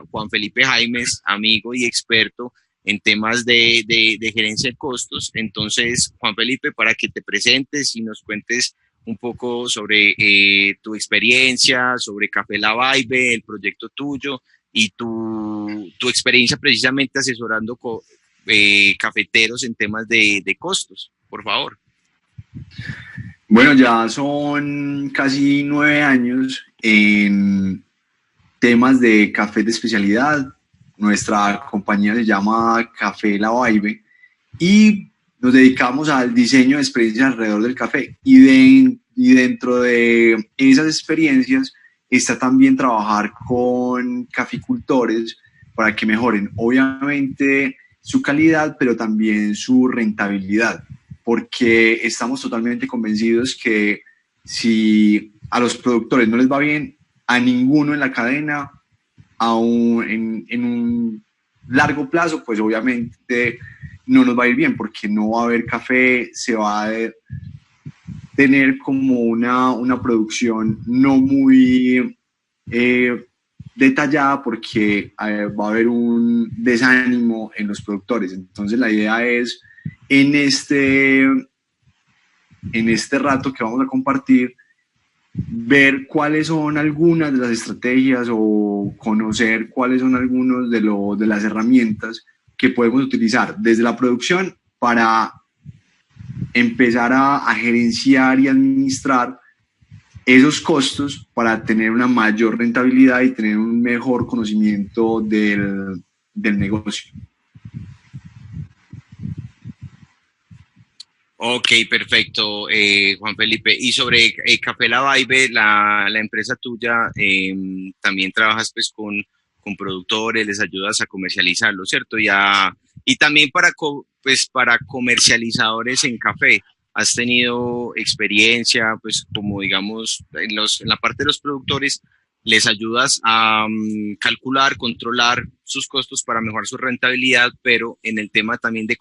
Juan Felipe Jaimes, amigo y experto en temas de gerencia de costos. Entonces, Juan Felipe, para que te presentes y nos cuentes un poco sobre tu experiencia, sobre Café La Vibe, el proyecto tuyo y tu experiencia precisamente asesorando cafeteros en temas de costos, por favor. Bueno, ya son casi 9 años en temas de café de especialidad. Nuestra compañía se llama Café La Vibe y nos dedicamos al diseño de experiencias alrededor del café. Y dentro de esas experiencias está también trabajar con caficultores para que mejoren, obviamente, su calidad, pero también su rentabilidad, porque estamos totalmente convencidos que si a los productores no les va bien, a ninguno en la cadena, en un largo plazo, pues obviamente no nos va a ir bien, porque no va a haber café, se va a tener como una producción no muy detallada, porque va a haber un desánimo en los productores. Entonces la idea es, en este rato que vamos a compartir, ver cuáles son algunas de las estrategias o conocer cuáles son algunos de las herramientas que podemos utilizar desde la producción para empezar a gerenciar y administrar esos costos para tener una mayor rentabilidad y tener un mejor conocimiento del negocio. Ok, perfecto, Juan Felipe. Y sobre Café La Vibe, la empresa tuya, también trabajas pues con productores, les ayudas a comercializarlo, ¿cierto? Y también pues, para comercializadores en café. ¿Has tenido experiencia, pues como digamos, en la parte de los productores, les ayudas a calcular, controlar sus costos para mejorar su rentabilidad, pero en el tema también de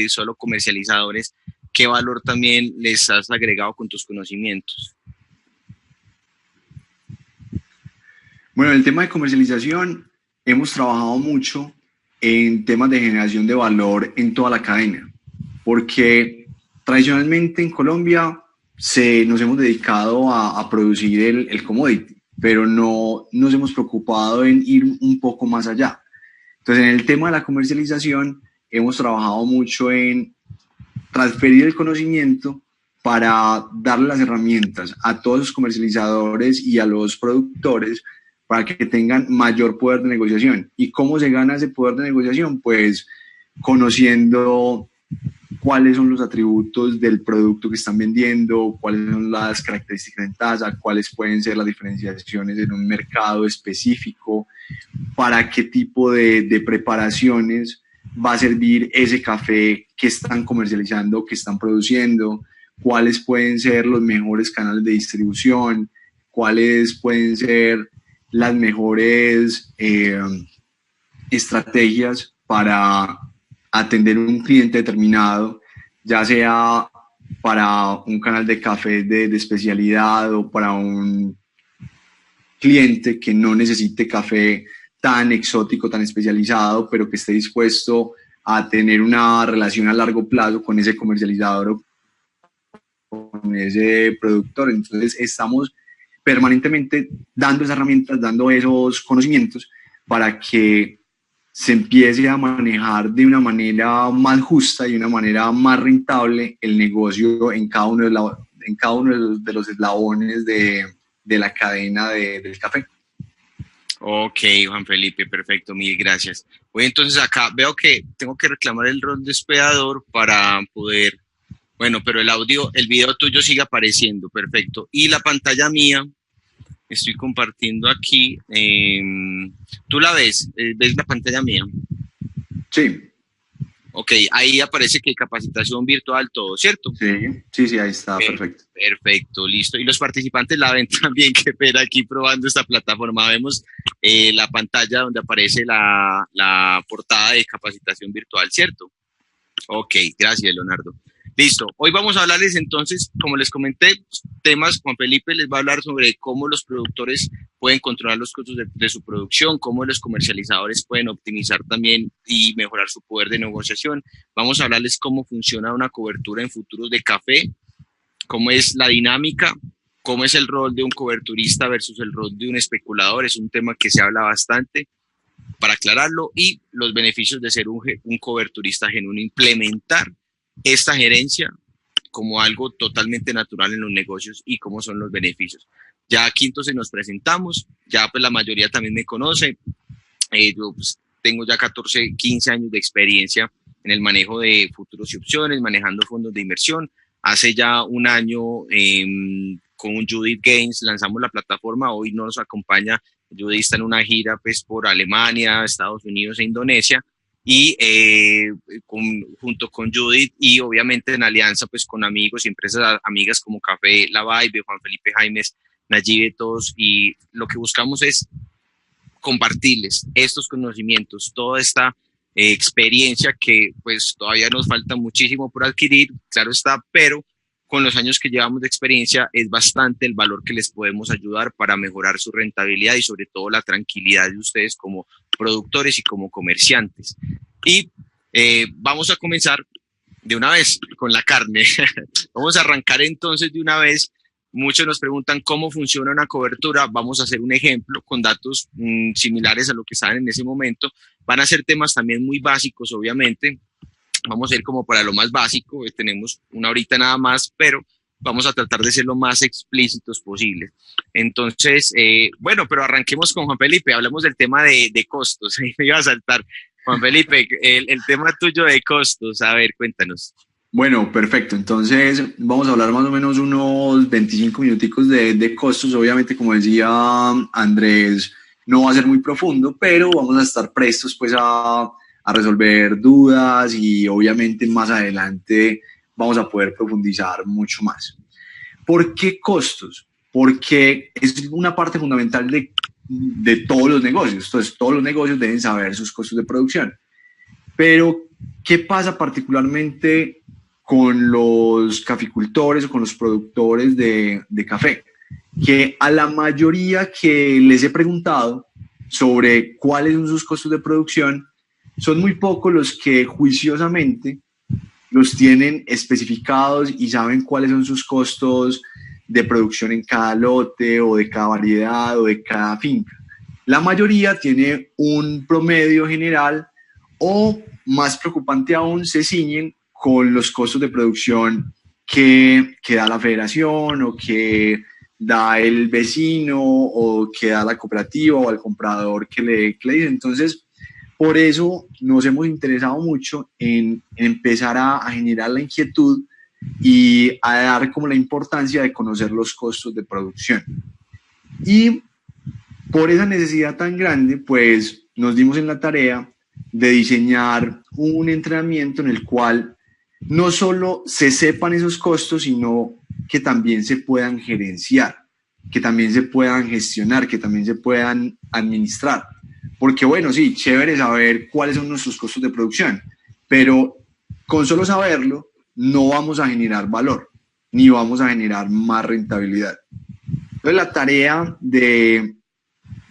solo comercializadores, ¿qué valor también les has agregado con tus conocimientos? Bueno, el tema de comercialización, hemos trabajado mucho en temas de generación de valor en toda la cadena, porque tradicionalmente en Colombia nos hemos dedicado a producir el commodity, pero no nos hemos preocupado en ir un poco más allá. Entonces, en el tema de la comercialización, hemos trabajado mucho en transferir el conocimiento para darle las herramientas a todos los comercializadores y a los productores para que tengan mayor poder de negociación. ¿Y cómo se gana ese poder de negociación? Pues conociendo cuáles son los atributos del producto que están vendiendo, cuáles son las características en tasa, cuáles pueden ser las diferenciaciones en un mercado específico, para qué tipo de preparaciones va a servir ese café que están comercializando, que están produciendo, cuáles pueden ser los mejores canales de distribución, cuáles pueden ser las mejores estrategias para atender a un cliente determinado, ya sea para un canal de café de especialidad o para un cliente que no necesite café tan exótico, tan especializado, pero que esté dispuesto a tener una relación a largo plazo con ese comercializador o con ese productor. Entonces estamos permanentemente dando esas herramientas, dando esos conocimientos para que se empiece a manejar de una manera más justa y de una manera más rentable el negocio en cada uno de los eslabones de la cadena del café. Ok, Juan Felipe, perfecto, mil gracias. Voy entonces acá, veo que tengo que reclamar el rol de hospedador para poder, bueno, pero el video tuyo sigue apareciendo, perfecto. Y la pantalla mía, estoy compartiendo aquí, ¿tú la ves? ¿Ves la pantalla mía? Sí. Ok, ahí aparece que capacitación virtual, todo, ¿cierto? Sí, ahí está, perfecto. Perfecto, listo. Y los participantes la ven también, que ver aquí probando esta plataforma. Vemos la pantalla donde aparece la portada de capacitación virtual, ¿cierto? Ok, gracias, Leonardo. Listo. Hoy vamos a hablarles entonces, como les comenté, temas. Juan Felipe les va a hablar sobre cómo los productores pueden controlar los costos de su producción, cómo los comercializadores pueden optimizar también y mejorar su poder de negociación. Vamos a hablarles cómo funciona una cobertura en futuros de café, cómo es la dinámica, cómo es el rol de un coberturista versus el rol de un especulador. Es un tema que se habla bastante, para aclararlo, y los beneficios de ser un coberturista genuino, implementar esta gerencia como algo totalmente natural en los negocios y cómo son los beneficios. Ya aquí entonces nos presentamos, ya pues la mayoría también me conoce, yo pues, tengo ya 14, 15 años de experiencia en el manejo de futuros y opciones, manejando fondos de inversión. Hace ya un año con Judith Gaines lanzamos la plataforma, hoy nos acompaña Judith, está en una gira pues por Alemania, Estados Unidos e Indonesia, y junto con Judith y obviamente en alianza pues con amigos y empresas amigas como Café La Vibe, Juan Felipe Jaimes, Nayibe, todos, y lo que buscamos es compartirles estos conocimientos, toda esta experiencia que pues todavía nos falta muchísimo por adquirir, claro está, pero con los años que llevamos de experiencia es bastante el valor que les podemos ayudar para mejorar su rentabilidad y sobre todo la tranquilidad de ustedes como productores y como comerciantes. Y vamos a comenzar de una vez con la carne. Vamos a arrancar entonces de una vez. Muchos nos preguntan cómo funciona una cobertura. Vamos a hacer un ejemplo con datos similares a lo que saben en ese momento. Van a ser temas también muy básicos, obviamente. Vamos a ir como para lo más básico. Tenemos una horita nada más, pero vamos a tratar de ser lo más explícitos posible. Entonces, bueno, pero arranquemos con Juan Felipe. Hablamos del tema de costos. Ahí me iba a saltar. Juan Felipe, el tema tuyo de costos. A ver, cuéntanos. Bueno, perfecto. Entonces vamos a hablar más o menos unos 25 minuticos de costos. Obviamente, como decía Andrés, no va a ser muy profundo, pero vamos a estar prestos pues a resolver dudas y obviamente más adelante vamos a poder profundizar mucho más. ¿Por qué costos? Porque es una parte fundamental de todos los negocios. Entonces, todos los negocios deben saber sus costos de producción. Pero, ¿qué pasa particularmente con los caficultores o con los productores de café? Que a la mayoría que les he preguntado sobre cuáles son sus costos de producción, son muy pocos los que juiciosamente los tienen especificados y saben cuáles son sus costos de producción en cada lote o de cada variedad o de cada finca. La mayoría tiene un promedio general o, más preocupante aún, se ciñen con los costos de producción que da la federación o que da el vecino o que da la cooperativa o al comprador que le dice. Entonces, por eso nos hemos interesado mucho en empezar a generar la inquietud y a dar como la importancia de conocer los costos de producción. Y por esa necesidad tan grande, pues nos dimos en la tarea de diseñar un entrenamiento en el cual no solo se sepan esos costos, sino que también se puedan gerenciar, que también se puedan gestionar, que también se puedan administrar. Porque bueno, sí, chévere saber cuáles son nuestros costos de producción, pero con solo saberlo no vamos a generar valor, ni vamos a generar más rentabilidad. Entonces la tarea de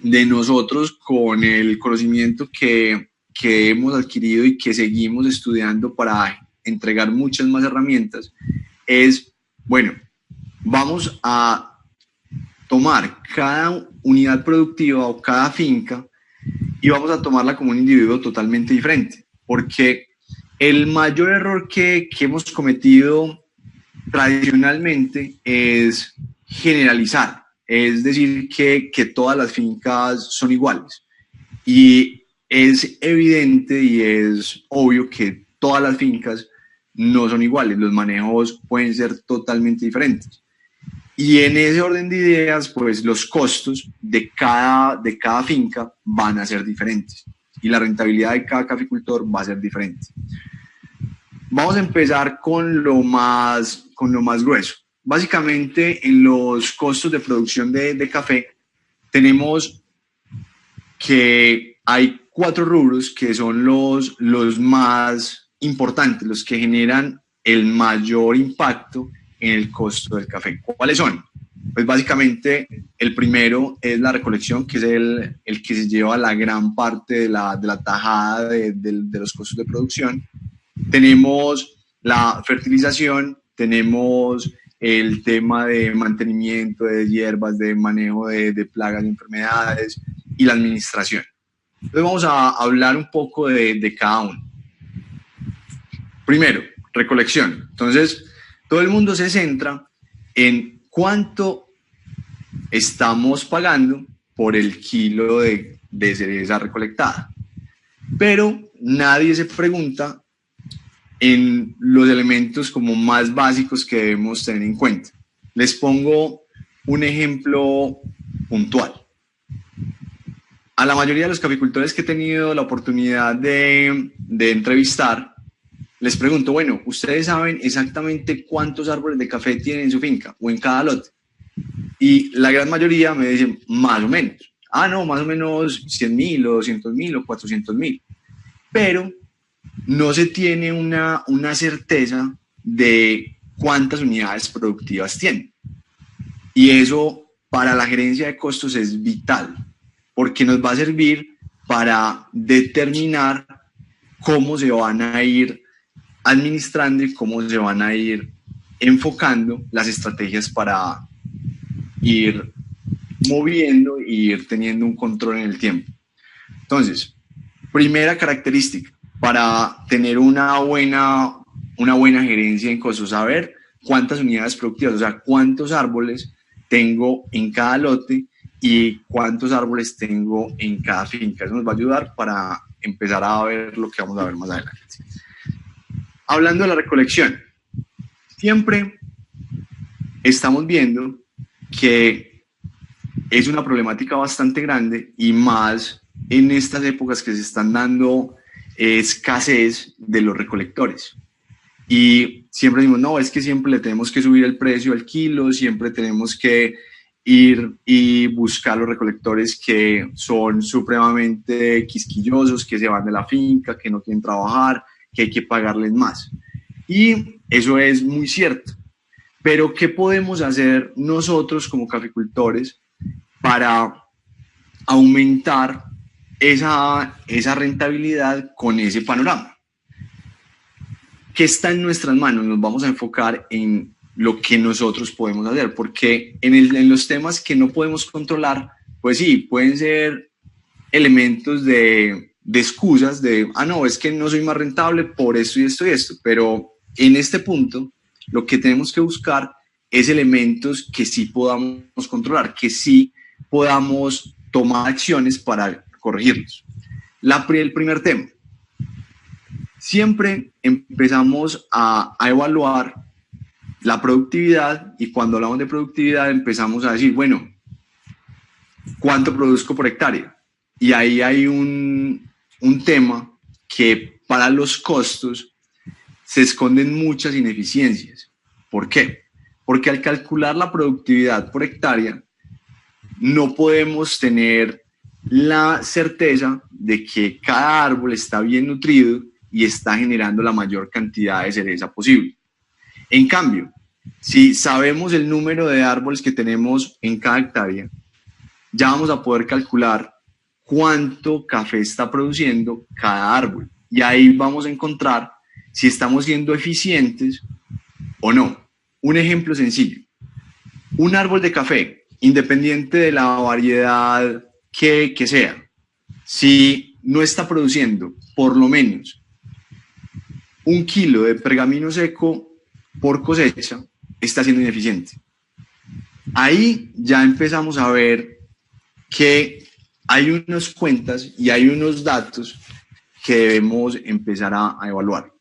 nosotros con el conocimiento que hemos adquirido y que seguimos estudiando para entregar muchas más herramientas es, bueno, vamos a tomar cada unidad productiva o cada finca y vamos a tomarla como un individuo totalmente diferente, porque el mayor error que hemos cometido tradicionalmente es generalizar, es decir, que todas las fincas son iguales. Y es evidente y es obvio que todas las fincas no son iguales, los manejos pueden ser totalmente diferentes. Y en ese orden de ideas, pues los costos de cada finca van a ser diferentes y la rentabilidad de cada caficultor va a ser diferente. Vamos a empezar con lo más grueso. Básicamente, en los costos de producción de café, tenemos que hay 4 rubros que son los más importantes, los que generan el mayor impacto en el costo del café. ¿Cuáles son? Pues básicamente el primero es la recolección, que es el que se lleva la gran parte de la tajada de los costos de producción. Tenemos la fertilización, tenemos el tema de mantenimiento de hierbas, de manejo de plagas y enfermedades y la administración. Entonces vamos a hablar un poco de cada uno. Primero, recolección. Entonces, todo el mundo se centra en cuánto estamos pagando por el kilo de cereza recolectada. Pero nadie se pregunta en los elementos como más básicos que debemos tener en cuenta. Les pongo un ejemplo puntual. A la mayoría de los caficultores que he tenido la oportunidad de entrevistar, les pregunto, bueno, ¿ustedes saben exactamente cuántos árboles de café tienen en su finca o en cada lote? Y la gran mayoría me dicen, más o menos. Ah, no, más o menos 100.000 o 200.000 o 400.000. Pero no se tiene una certeza de cuántas unidades productivas tienen. Y eso para la gerencia de costos es vital, porque nos va a servir para determinar cómo se van a ir administrando y cómo se van a ir enfocando las estrategias para ir moviendo e ir teniendo un control en el tiempo. Entonces, primera característica para tener una buena gerencia en costos, saber cuántas unidades productivas, o sea, cuántos árboles tengo en cada lote y cuántos árboles tengo en cada finca. Eso nos va a ayudar para empezar a ver lo que vamos a ver más adelante. Hablando de la recolección, siempre estamos viendo que es una problemática bastante grande y más en estas épocas que se están dando escasez de los recolectores. Y siempre decimos, no, es que siempre le tenemos que subir el precio al kilo, siempre tenemos que ir y buscar los recolectores que son supremamente quisquillosos, que se van de la finca, que no quieren trabajar, que hay que pagarles más. Y eso es muy cierto. Pero ¿qué podemos hacer nosotros como caficultores para aumentar esa rentabilidad con ese panorama? ¿Qué está en nuestras manos? Nos vamos a enfocar en lo que nosotros podemos hacer, porque en los temas que no podemos controlar, pues sí, pueden ser elementos de excusas de, no, es que no soy más rentable por esto y esto y esto, pero en este punto lo que tenemos que buscar es elementos que sí podamos controlar, que sí podamos tomar acciones para corregirlos. El primer tema. Siempre empezamos a evaluar la productividad y cuando hablamos de productividad empezamos a decir, bueno, ¿cuánto produzco por hectárea? Y ahí hay un tema que para los costos se esconden muchas ineficiencias. ¿Por qué? Porque al calcular la productividad por hectárea no podemos tener la certeza de que cada árbol está bien nutrido y está generando la mayor cantidad de cereza posible. En cambio, si sabemos el número de árboles que tenemos en cada hectárea, ya vamos a poder calcular cuánto café está produciendo cada árbol. Y ahí vamos a encontrar si estamos siendo eficientes o no. Un ejemplo sencillo. Un árbol de café, independiente de la variedad que sea, si no está produciendo por lo menos 1 kilo de pergamino seco por cosecha, está siendo ineficiente. Ahí ya empezamos a ver que hay unas cuentas y hay unos datos que debemos empezar a evaluar.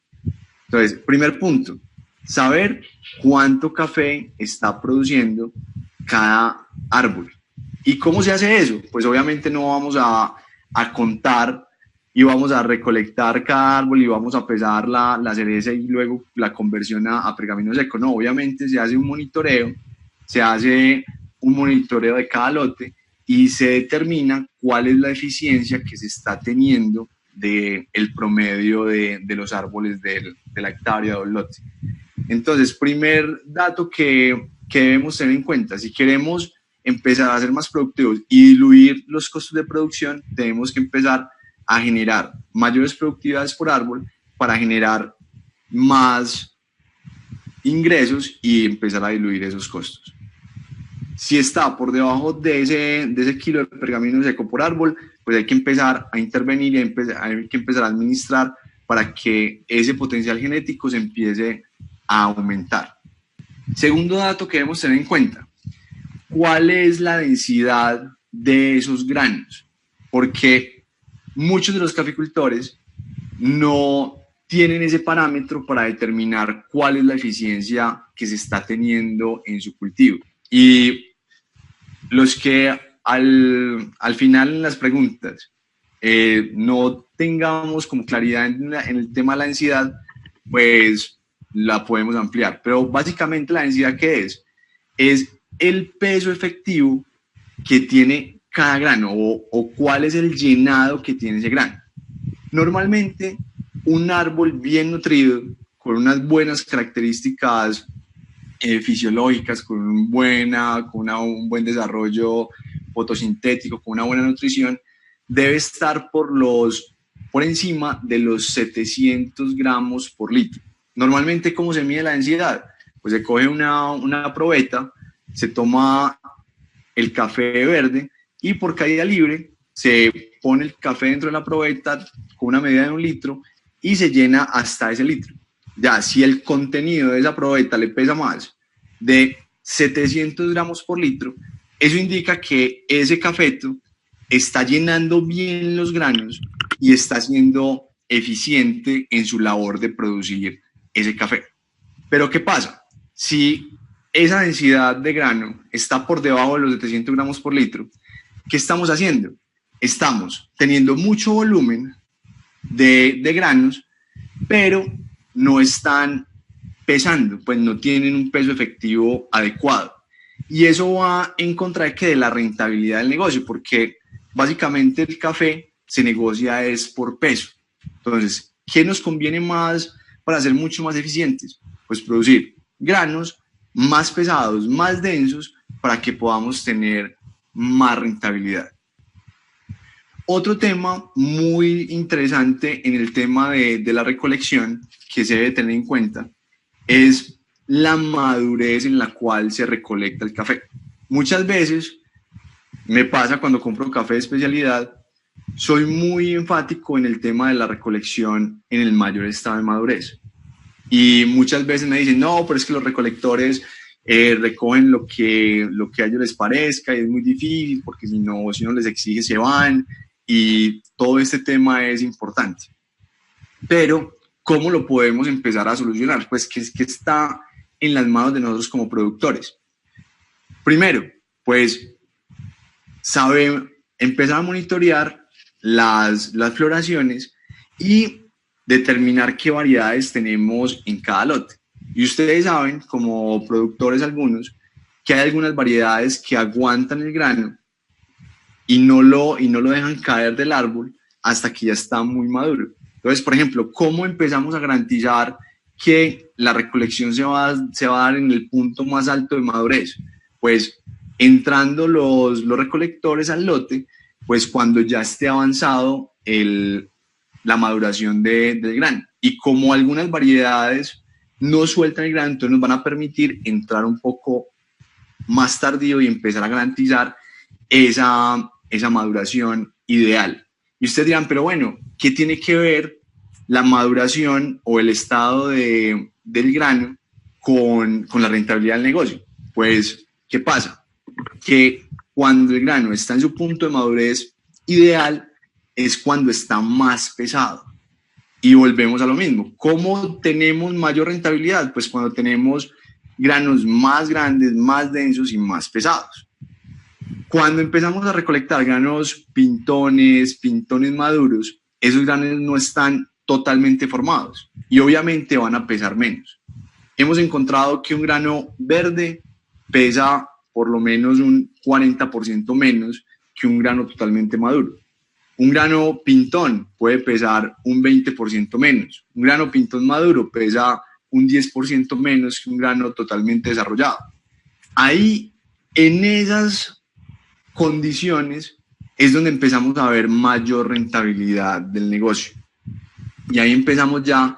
Entonces, primer punto, saber cuánto café está produciendo cada árbol. ¿Y cómo se hace eso? Pues obviamente no vamos a contar y vamos a recolectar cada árbol y vamos a pesar la cereza y luego la conversión a pergamino seco. No, obviamente se hace un monitoreo de cada lote y se determina cuál es la eficiencia que se está teniendo del promedio de los árboles de la hectárea o el lote. Entonces, primer dato que debemos tener en cuenta, si queremos empezar a ser más productivos y diluir los costos de producción, tenemos que empezar a generar mayores productividades por árbol para generar más ingresos y empezar a diluir esos costos. Si está por debajo de ese kilo de pergamino seco por árbol, pues hay que empezar a intervenir y hay que empezar a administrar para que ese potencial genético se empiece a aumentar. Segundo dato que debemos tener en cuenta, ¿cuál es la densidad de esos granos? Porque muchos de los caficultores no tienen ese parámetro para determinar cuál es la eficiencia que se está teniendo en su cultivo. Y los que al final en las preguntas no tengamos como claridad en el tema de la densidad, pues la podemos ampliar. Pero básicamente la densidad, ¿qué es? Es el peso efectivo que tiene cada grano o cuál es el llenado que tiene ese grano. Normalmente, un árbol bien nutrido, con unas buenas características fisiológicas, con un buen desarrollo fotosintético, con una buena nutrición, debe estar por encima de los 700 gramos por litro. Normalmente, ¿cómo se mide la densidad? Pues se coge una probeta, se toma el café verde y por caída libre se pone el café dentro de la probeta con una medida de 1 litro y se llena hasta ese litro. Ya, si el contenido de esa probeta le pesa más de 700 gramos por litro, eso indica que ese cafeto está llenando bien los granos y está siendo eficiente en su labor de producir ese café. Pero ¿qué pasa? Si esa densidad de grano está por debajo de los 700 gramos por litro, ¿qué estamos haciendo? Estamos teniendo mucho volumen de granos, pero no están pesando, pues no tienen un peso efectivo adecuado. Y eso va en contra de la rentabilidad del negocio, porque básicamente el café se negocia es por peso. Entonces, ¿qué nos conviene más para ser mucho más eficientes? Pues producir granos más pesados, más densos, para que podamos tener más rentabilidad. Otro tema muy interesante en el tema de la recolección que se debe tener en cuenta es la madurez en la cual se recolecta el café. Muchas veces me pasa cuando compro café de especialidad, soy muy enfático en el tema de la recolección en el mayor estado de madurez. Y muchas veces me dicen, no, pero es que los recolectores recogen lo que a ellos les parezca y es muy difícil porque si no les exige se van y todo este tema es importante. Pero, ¿cómo lo podemos empezar a solucionar? Pues que está en las manos de nosotros como productores. Primero, pues, empezar a monitorear las floraciones y determinar qué variedades tenemos en cada lote. Y ustedes saben, como productores algunos, que hay algunas variedades que aguantan el grano y no lo dejan caer del árbol hasta que ya está muy maduro. Entonces, por ejemplo, ¿cómo empezamos a garantizar que la recolección se va a dar en el punto más alto de madurez? Pues entrando los recolectores al lote, pues cuando ya esté avanzado la maduración del grano. Y como algunas variedades no sueltan el grano, entonces nos van a permitir entrar un poco más tardío y empezar a garantizar esa maduración ideal. Y ustedes dirán, pero bueno, ¿qué tiene que ver la maduración o el estado del grano con la rentabilidad del negocio? Pues, ¿qué pasa? Que cuando el grano está en su punto de madurez ideal es cuando está más pesado. Y volvemos a lo mismo. ¿Cómo tenemos mayor rentabilidad? Pues cuando tenemos granos más grandes, más densos y más pesados. Cuando empezamos a recolectar granos pintones maduros, esos granos no están totalmente formados y obviamente van a pesar menos. Hemos encontrado que un grano verde pesa por lo menos un 40% menos que un grano totalmente maduro. Un grano pintón puede pesar un 20% menos. Un grano pintón maduro pesa un 10% menos que un grano totalmente desarrollado. Ahí, en esas condiciones, es donde empezamos a ver mayor rentabilidad del negocio. Y ahí empezamos ya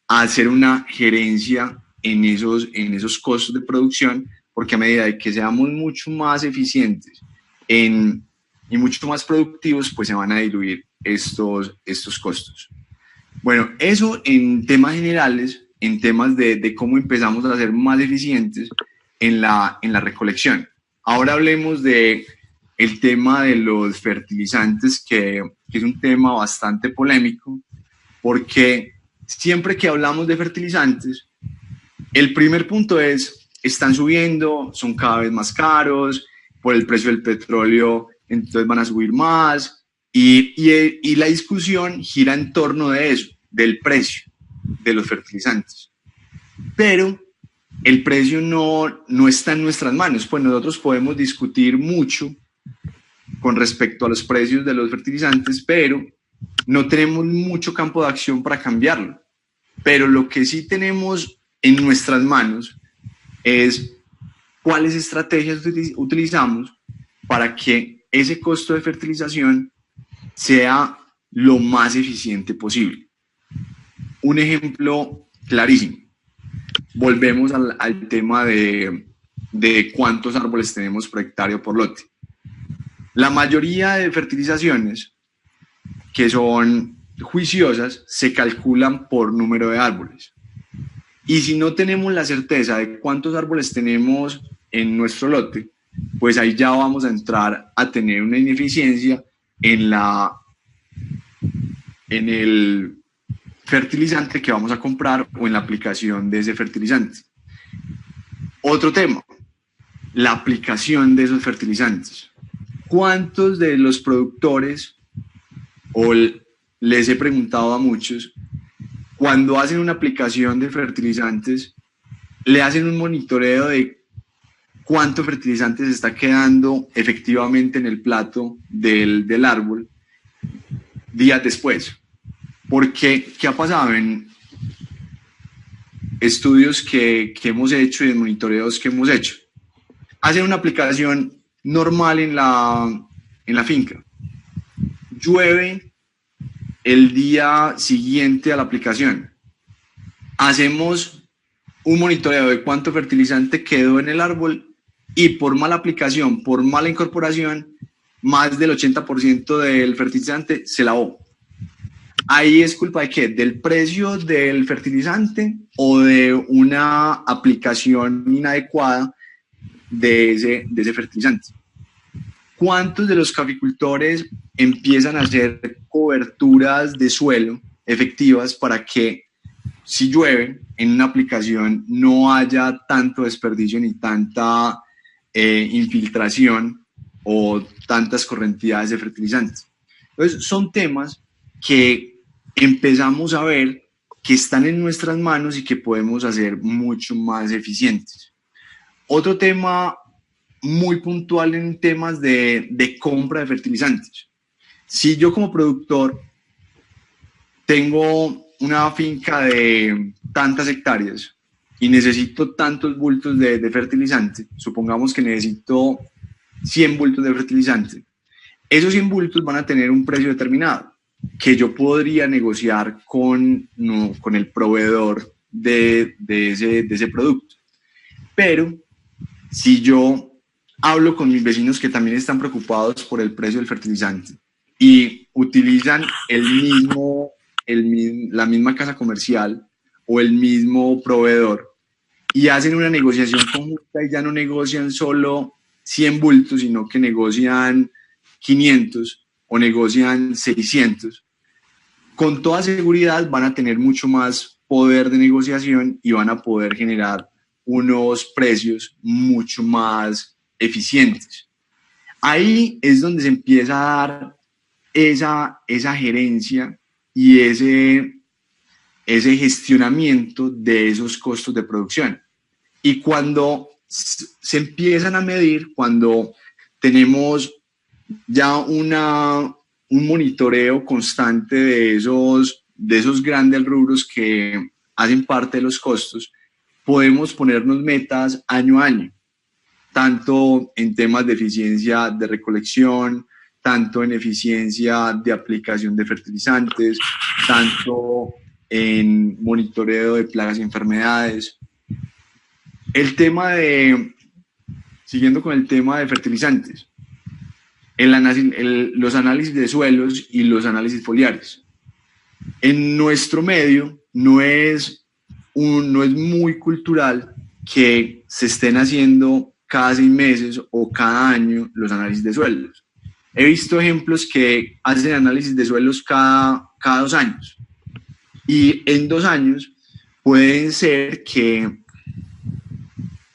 a hacer una gerencia en esos costos de producción, porque a medida de que seamos mucho más eficientes y mucho más productivos, pues se van a diluir estos costos. Bueno, eso en temas generales, en temas de cómo empezamos a ser más eficientes en la recolección. Ahora hablemos de el tema de los fertilizantes, que es un tema bastante polémico, porque siempre que hablamos de fertilizantes, el primer punto es, están subiendo, son cada vez más caros, por el precio del petróleo, entonces van a subir más, y la discusión gira en torno de eso, del precio de los fertilizantes. Pero el precio no está en nuestras manos, pues nosotros podemos discutir mucho con respecto a los precios de los fertilizantes, pero no tenemos mucho campo de acción para cambiarlo. Pero lo que sí tenemos en nuestras manos es cuáles estrategias utilizamos para que ese costo de fertilización sea lo más eficiente posible. Un ejemplo clarísimo. Volvemos al tema de cuántos árboles tenemos por hectárea o por lote. La mayoría de fertilizaciones que son juiciosas se calculan por número de árboles. Y si no tenemos la certeza de cuántos árboles tenemos en nuestro lote, pues ahí ya vamos a entrar a tener una ineficiencia en el fertilizante que vamos a comprar o en la aplicación de ese fertilizante. Otro tema, la aplicación de esos fertilizantes. ¿Cuántos de los productores, o les he preguntado a muchos, cuando hacen una aplicación de fertilizantes, le hacen un monitoreo de cuánto fertilizante se está quedando efectivamente en el plato del árbol días después? Porque, ¿qué ha pasado en estudios que hemos hecho y en monitoreos que hemos hecho? Hacen una aplicación normal en la finca. Llueve el día siguiente a la aplicación. Hacemos un monitoreo de cuánto fertilizante quedó en el árbol y por mala aplicación, por mala incorporación, más del 80% del fertilizante se lavó. Ahí es culpa de qué, del precio del fertilizante o de una aplicación inadecuada de ese fertilizante. ¿Cuántos de los caficultores empiezan a hacer coberturas de suelo efectivas para que si llueve en una aplicación no haya tanto desperdicio ni tanta infiltración o tantas correntidades de fertilizantes? Entonces son temas que empezamos a ver que están en nuestras manos y que podemos hacer mucho más eficientes. Otro tema muy puntual en temas de compra de fertilizantes. Si yo como productor tengo una finca de tantas hectáreas y necesito tantos bultos de fertilizante, supongamos que necesito 100 bultos de fertilizante, esos 100 bultos van a tener un precio determinado que yo podría negociar con el proveedor de ese producto. Pero si yo hablo con mis vecinos que también están preocupados por el precio del fertilizante y utilizan la misma casa comercial o el mismo proveedor y hacen una negociación conjunta y ya no negocian solo 100 bultos, sino que negocian 500 o negocian 600, con toda seguridad van a tener mucho más poder de negociación y van a poder generar unos precios mucho más eficientes. Ahí es donde se empieza a dar esa gerencia y ese gestionamiento de esos costos de producción. Y cuando se empiezan a medir, cuando tenemos ya una un monitoreo constante de esos grandes rubros que hacen parte de los costos, podemos ponernos metas año a año, tanto en temas de eficiencia de recolección, tanto en eficiencia de aplicación de fertilizantes, tanto en monitoreo de plagas y enfermedades. Siguiendo con el tema de fertilizantes, los análisis de suelos y los análisis foliares. En nuestro medio no es muy cultural que se estén haciendo cada 6 meses o cada año los análisis de suelos. He visto ejemplos que hacen análisis de suelos cada 2 años. Y en 2 años pueden ser que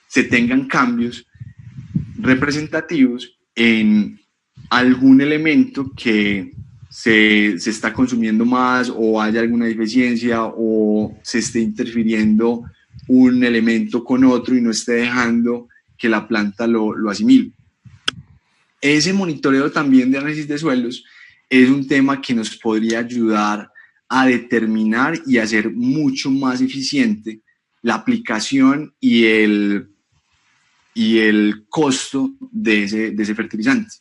se tengan cambios representativos en algún elemento que se está consumiendo más, o haya alguna deficiencia, o se esté interfiriendo un elemento con otro y no esté dejando que la planta lo asimile. Ese monitoreo también de análisis de suelos es un tema que nos podría ayudar a determinar y hacer mucho más eficiente la aplicación y el costo de ese fertilizante.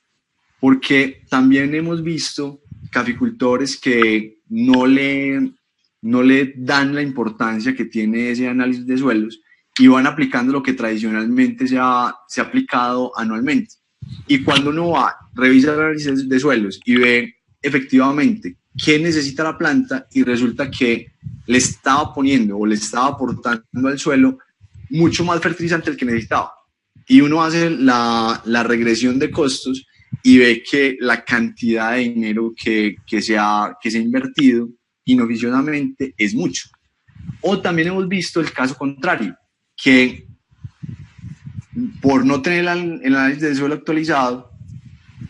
Porque también hemos visto caficultores que no le dan la importancia que tiene ese análisis de suelos y van aplicando lo que tradicionalmente se ha aplicado anualmente. Y cuando uno revisa el análisis de suelos y ve efectivamente qué necesita la planta, y resulta que le estaba poniendo o le estaba aportando al suelo mucho más fertilizante del que necesitaba. Y uno hace la regresión de costos y ve que la cantidad de dinero que se ha invertido inoficiosamente es mucho. O también hemos visto el caso contrario, que por no tener el análisis de suelo actualizado,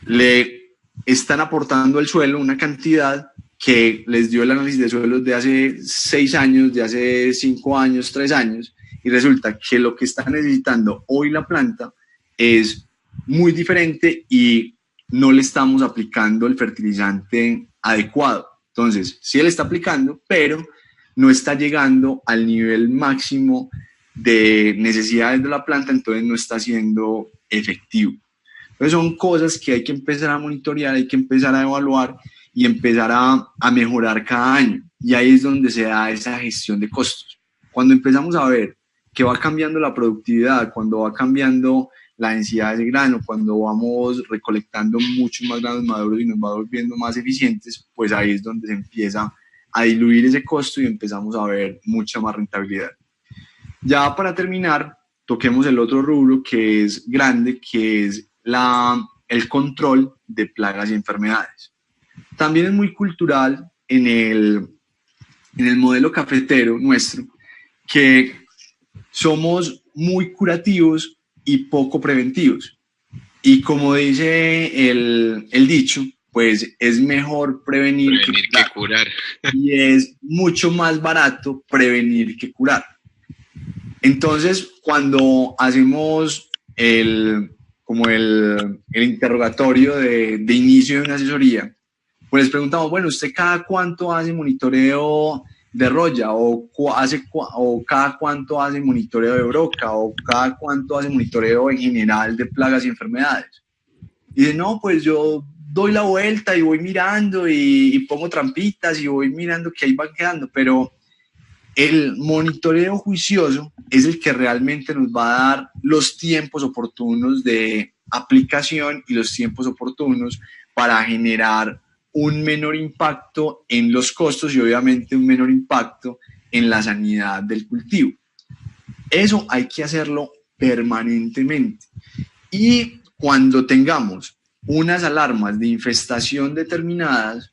le están aportando al suelo una cantidad que les dio el análisis de suelos de hace 6 años, de hace 5 años, 3 años, y resulta que lo que está necesitando hoy la planta es muy diferente y no le estamos aplicando el fertilizante adecuado. Entonces, sí le está aplicando, pero no está llegando al nivel máximo de necesidades de la planta, entonces no está siendo efectivo. Entonces son cosas que hay que empezar a monitorear, hay que empezar a evaluar y empezar a mejorar cada año. Y ahí es donde se da esa gestión de costos. Cuando empezamos a ver que va cambiando la productividad, cuando va cambiando la densidad de grano, cuando vamos recolectando mucho más granos maduros y nos va volviendo más eficientes, pues ahí es donde se empieza a diluir ese costo y empezamos a ver mucha más rentabilidad. Ya para terminar, toquemos el otro rubro que es grande, que es el control de plagas y enfermedades. También es muy cultural en el modelo cafetero nuestro, que somos muy curativos y poco preventivos. Y como dice el dicho, pues es mejor prevenir que curar. Y es mucho más barato prevenir que curar. Entonces, cuando hacemos el interrogatorio de inicio de una asesoría, pues les preguntamos, bueno, ¿usted cada cuánto hace monitoreo de roya? ¿O cada cuánto hace monitoreo de broca? ¿O cada cuánto hace monitoreo en general de plagas y enfermedades? Y dice, no, pues yo doy la vuelta y voy mirando y pongo trampitas y voy mirando que ahí van quedando, pero el monitoreo juicioso es el que realmente nos va a dar los tiempos oportunos de aplicación y los tiempos oportunos para generar un menor impacto en los costos y obviamente un menor impacto en la sanidad del cultivo. Eso hay que hacerlo permanentemente. Y cuando tengamos unas alarmas de infestación determinadas,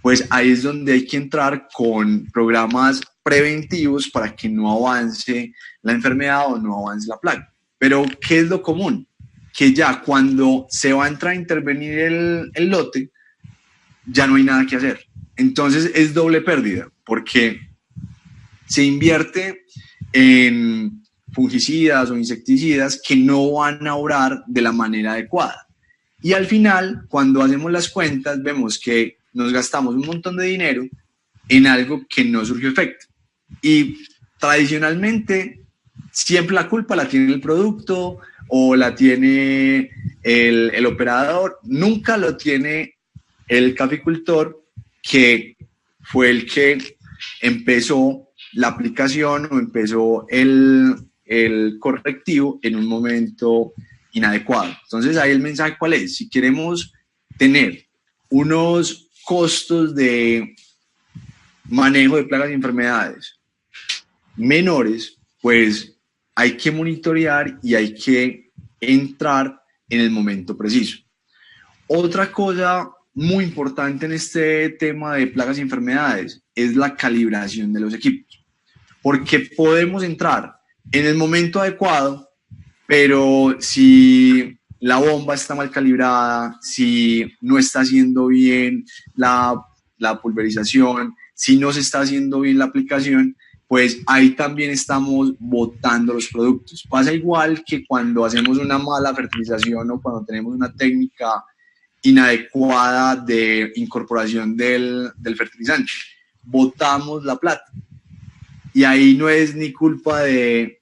pues ahí es donde hay que entrar con programas preventivos para que no avance la enfermedad o no avance la plaga. Pero, ¿qué es lo común? Que ya cuando se va a entrar a intervenir el lote, ya no hay nada que hacer. Entonces es doble pérdida, porque se invierte en fungicidas o insecticidas que no van a obrar de la manera adecuada. Y al final, cuando hacemos las cuentas, vemos que nos gastamos un montón de dinero en algo que no surgió efecto. Y tradicionalmente, siempre la culpa la tiene el producto o la tiene el operador, nunca lo tiene el caficultor, que fue el que empezó la aplicación o empezó el correctivo en un momento inadecuado. Entonces ahí el mensaje cuál es: si queremos tener unos costos de manejo de plagas y enfermedades menores, pues hay que monitorear y hay que entrar en el momento preciso. Otra cosa muy importante en este tema de plagas y enfermedades es la calibración de los equipos, porque podemos entrar en el momento adecuado, pero si la bomba está mal calibrada, si no está haciendo bien la pulverización, si no se está haciendo bien la aplicación, pues ahí también estamos botando los productos. Pasa igual que cuando hacemos una mala fertilización o cuando tenemos una técnica inadecuada de incorporación del fertilizante. Botamos la plata. Y ahí no es ni culpa del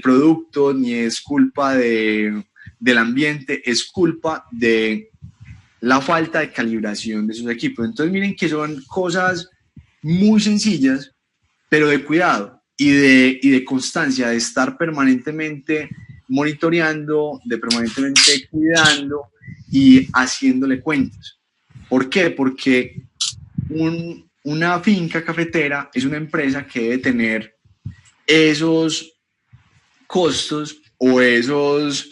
producto, ni es culpa del ambiente, es culpa de la falta de calibración de sus equipos. Entonces miren que son cosas muy sencillas, pero de cuidado y de constancia, de estar permanentemente monitoreando, de permanentemente cuidando y haciéndole cuentas. ¿Por qué? Porque una finca cafetera es una empresa que debe tener esos costos o esos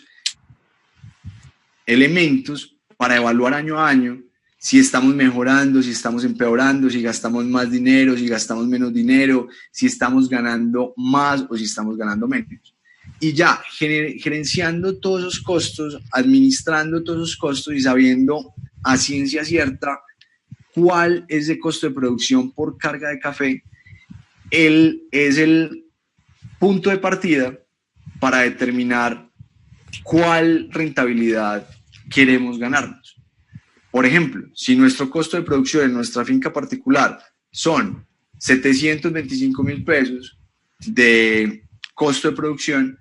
elementos para evaluar año a año si estamos mejorando, si estamos empeorando, si gastamos más dinero, si gastamos menos dinero, si estamos ganando más o si estamos ganando menos. Y ya, gerenciando todos esos costos, administrando todos esos costos y sabiendo a ciencia cierta cuál es el costo de producción por carga de café, es el punto de partida para determinar cuál rentabilidad queremos ganarnos. Por ejemplo, si nuestro costo de producción en nuestra finca particular son 725,000 pesos de costo de producción,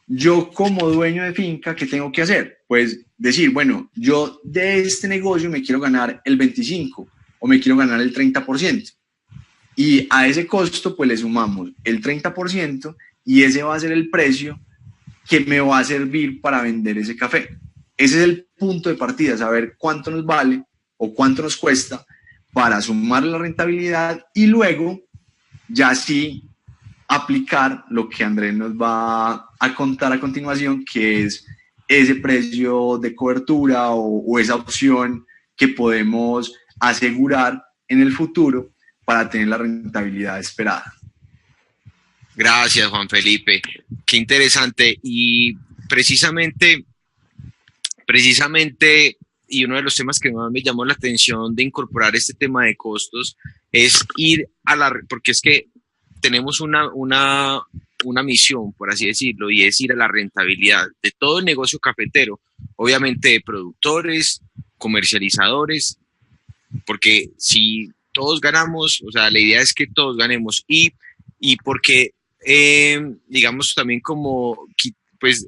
yo como dueño de finca, ¿qué tengo que hacer? Pues decir, bueno, yo de este negocio me quiero ganar el 25% o me quiero ganar el 30%. Y a ese costo pues le sumamos el 30% y ese va a ser el precio que me va a servir para vender ese café. Ese es el punto de partida, saber cuánto nos vale o cuánto nos cuesta para sumar la rentabilidad y luego ya sí aplicar lo que Andrés nos va a contar a continuación, que es ese precio de cobertura o esa opción que podemos asegurar en el futuro para tener la rentabilidad esperada. Gracias, Juan Felipe. Qué interesante. Y precisamente, y uno de los temas que más me llamó la atención de incorporar este tema de costos es ir a porque es que tenemos una misión, por así decirlo, y es ir a la rentabilidad de todo el negocio cafetero, obviamente de productores, comercializadores, porque si todos ganamos, o sea, la idea es que todos ganemos y porque, digamos, también como, pues,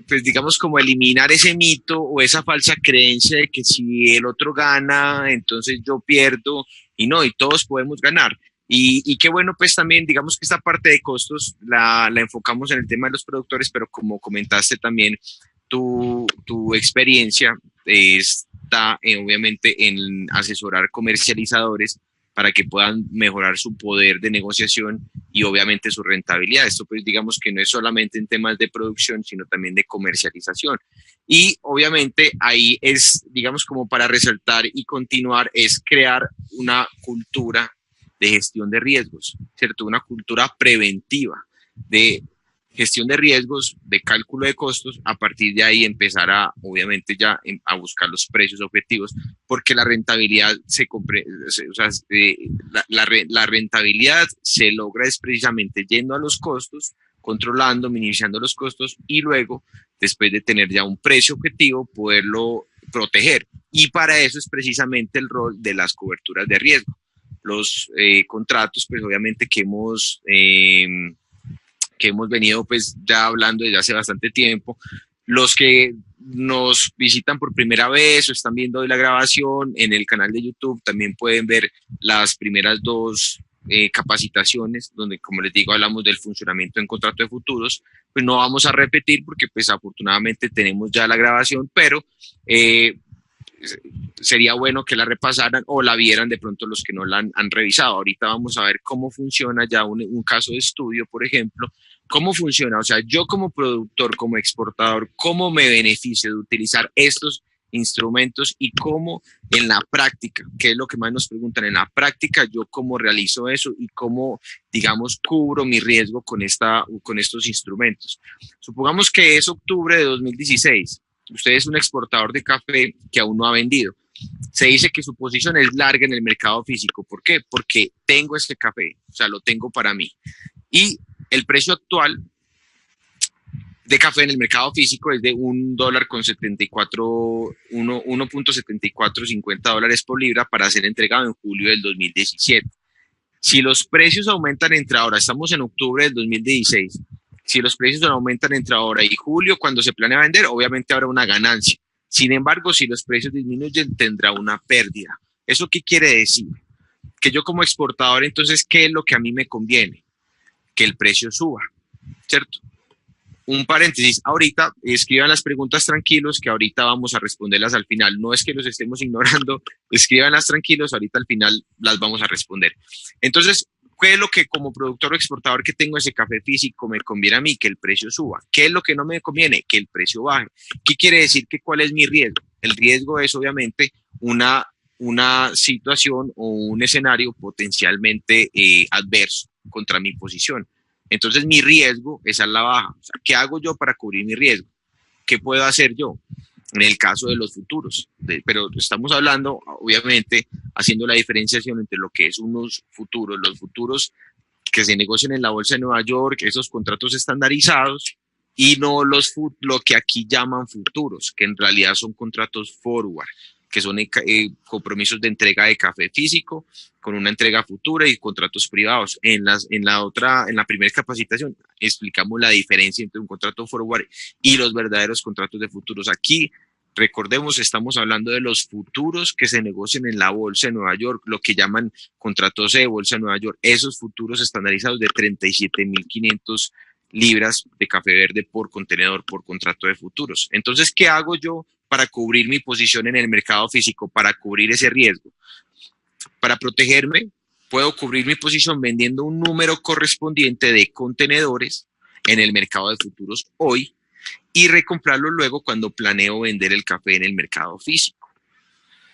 pues digamos como eliminar ese mito o esa falsa creencia de que si el otro gana, entonces yo pierdo, y no, y todos podemos ganar. Y qué bueno, pues también, digamos que esta parte de costos la enfocamos en el tema de los productores, pero como comentaste también, tu experiencia está obviamente en asesorar comercializadores para que puedan mejorar su poder de negociación y obviamente su rentabilidad. Esto pues digamos que no es solamente en temas de producción, sino también de comercialización. Y obviamente ahí es, digamos, como para resaltar y continuar, es crear una cultura de gestión de riesgos, ¿cierto? Una cultura preventiva de gestión de riesgos, de cálculo de costos, a partir de ahí empezar a, obviamente ya, a buscar los precios objetivos, porque la rentabilidad o sea, la rentabilidad se logra es precisamente yendo a los costos, controlando, minimizando los costos y luego, después de tener ya un precio objetivo, poderlo proteger. Y para eso es precisamente el rol de las coberturas de riesgo. Los contratos, pues obviamente que hemos venido pues ya hablando desde hace bastante tiempo. Los que nos visitan por primera vez o están viendo hoy la grabación en el canal de YouTube también pueden ver las primeras dos capacitaciones donde, como les digo, hablamos del funcionamiento en contrato de futuros. Pues no vamos a repetir porque pues afortunadamente tenemos ya la grabación, pero sería bueno que la repasaran o la vieran de pronto los que no la han revisado. Ahorita vamos a ver cómo funciona ya un caso de estudio, por ejemplo, cómo funciona, o sea, yo como productor, como exportador, cómo me beneficio de utilizar estos instrumentos y cómo en la práctica, que es lo que más nos preguntan, en la práctica yo cómo realizo eso y cómo, digamos, cubro mi riesgo con estos instrumentos. Supongamos que es octubre de 2016. Usted es un exportador de café que aún no ha vendido. Se dice que su posición es larga en el mercado físico. ¿Por qué? Porque tengo este café, o sea, lo tengo para mí. Y el precio actual de café en el mercado físico es de $1.7450 por libra para ser entregado en julio del 2017. Si los precios aumentan entre ahora, estamos en octubre del 2016, si los precios aumentan entre ahora y julio, cuando se planea vender, obviamente habrá una ganancia. Sin embargo, si los precios disminuyen, tendrá una pérdida. ¿Eso qué quiere decir? Que yo como exportador, entonces, ¿qué es lo que a mí me conviene? Que el precio suba, ¿cierto? Un paréntesis, ahorita escriban las preguntas tranquilos, que ahorita vamos a responderlas al final. No es que los estemos ignorando, escríbanlas tranquilos, ahorita al final las vamos a responder. Entonces, ¿qué es lo que como productor o exportador que tengo ese café físico me conviene a mí? Que el precio suba. ¿Qué es lo que no me conviene? Que el precio baje. ¿Qué quiere decir? Que ¿cuál es mi riesgo? El riesgo es obviamente una situación o un escenario potencialmente adverso contra mi posición. Entonces mi riesgo es a la baja. O sea, ¿qué hago yo para cubrir mi riesgo? ¿Qué puedo hacer yo? En el caso de los futuros, pero estamos hablando, obviamente, haciendo la diferenciación entre lo que es unos futuros, los futuros que se negocian en la Bolsa de Nueva York, esos contratos estandarizados, y no lo que aquí llaman futuros, que en realidad son contratos forward, que son compromisos de entrega de café físico con una entrega futura y contratos privados. En la primera capacitación explicamos la diferencia entre un contrato forward y los verdaderos contratos de futuros. Aquí, recordemos, estamos hablando de los futuros que se negocian en la Bolsa de Nueva York, lo que llaman contratos de Bolsa de Nueva York, esos futuros estandarizados de 37.500 libras de café verde por contenedor, por contrato de futuros. Entonces, ¿qué hago yo para cubrir mi posición en el mercado físico, para cubrir ese riesgo? Para protegerme, puedo cubrir mi posición vendiendo un número correspondiente de contenedores en el mercado de futuros hoy y recomprarlo luego cuando planeo vender el café en el mercado físico.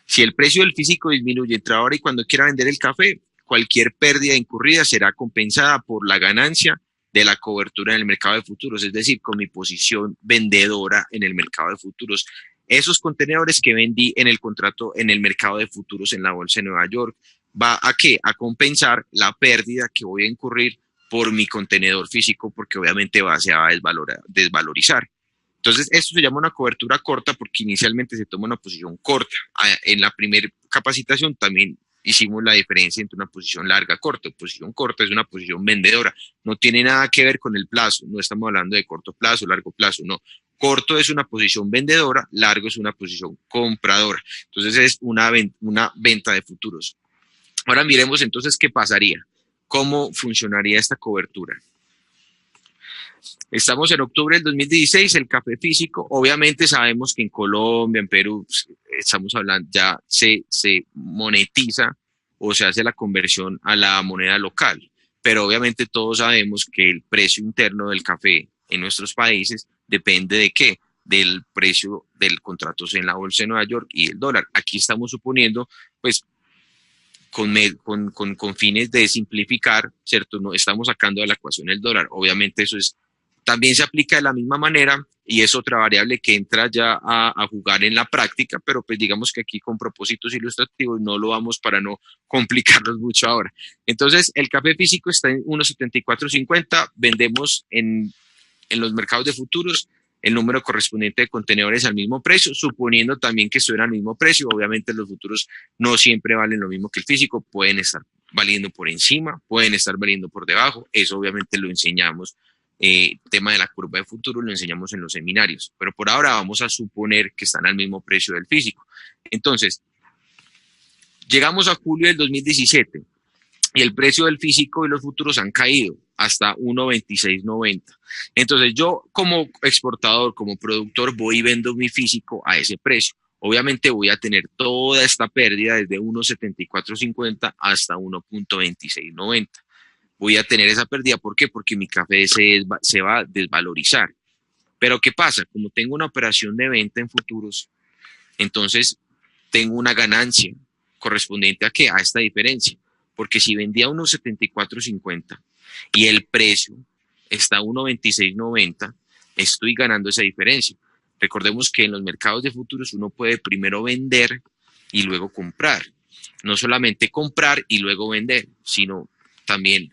Si el precio del físico disminuye entre ahora y cuando quiera vender el café, cualquier pérdida incurrida será compensada por la ganancia de la cobertura en el mercado de futuros, es decir, con mi posición vendedora en el mercado de futuros. Esos contenedores que vendí en el contrato en el mercado de futuros en la Bolsa de Nueva York, ¿va a qué? A compensar la pérdida que voy a incurrir por mi contenedor físico, porque obviamente se va a desvalorizar. Entonces, esto se llama una cobertura corta porque inicialmente se toma una posición corta. En la primera capacitación también hicimos la diferencia entre una posición larga y corta. Posición corta es una posición vendedora, no tiene nada que ver con el plazo, no estamos hablando de corto plazo, largo plazo, no. Corto es una posición vendedora, largo es una posición compradora. Entonces es una venta de futuros. Ahora miremos entonces qué pasaría, cómo funcionaría esta cobertura. Estamos en octubre del 2016, el café físico, obviamente sabemos que en Colombia, en Perú, estamos hablando, ya se monetiza o se hace la conversión a la moneda local, pero obviamente todos sabemos que el precio interno del café en nuestros países depende de qué, del precio del contrato en la Bolsa de Nueva York y el dólar. Aquí estamos suponiendo, pues, con fines de simplificar, ¿cierto? No estamos sacando de la ecuación el dólar, obviamente eso es También se aplica de la misma manera y es otra variable que entra ya a jugar en la práctica, pero pues digamos que aquí con propósitos ilustrativos no lo vamos para no complicarnos mucho ahora. Entonces, el café físico está en 1.7450, vendemos en los mercados de futuros el número correspondiente de contenedores al mismo precio, suponiendo también que estuviera al mismo precio. Obviamente los futuros no siempre valen lo mismo que el físico, pueden estar valiendo por encima, pueden estar valiendo por debajo, eso obviamente lo enseñamos. Tema de la curva de futuro lo enseñamos en los seminarios, pero por ahora vamos a suponer que están al mismo precio del físico. Entonces, llegamos a julio del 2017 y el precio del físico y los futuros han caído hasta 1.2690. Entonces yo como exportador, como productor, voy y vendo mi físico a ese precio. Obviamente voy a tener toda esta pérdida desde 1.7450 hasta 1.2690. Voy a tener esa pérdida, ¿por qué? Porque mi café se va a desvalorizar. Pero ¿qué pasa? Como tengo una operación de venta en futuros, entonces tengo una ganancia correspondiente a ¿qué? A esta diferencia. Porque si vendía a 1.7450 y el precio está a 1.2690, estoy ganando esa diferencia. Recordemos que en los mercados de futuros uno puede primero vender y luego comprar. No solamente comprar y luego vender, sino también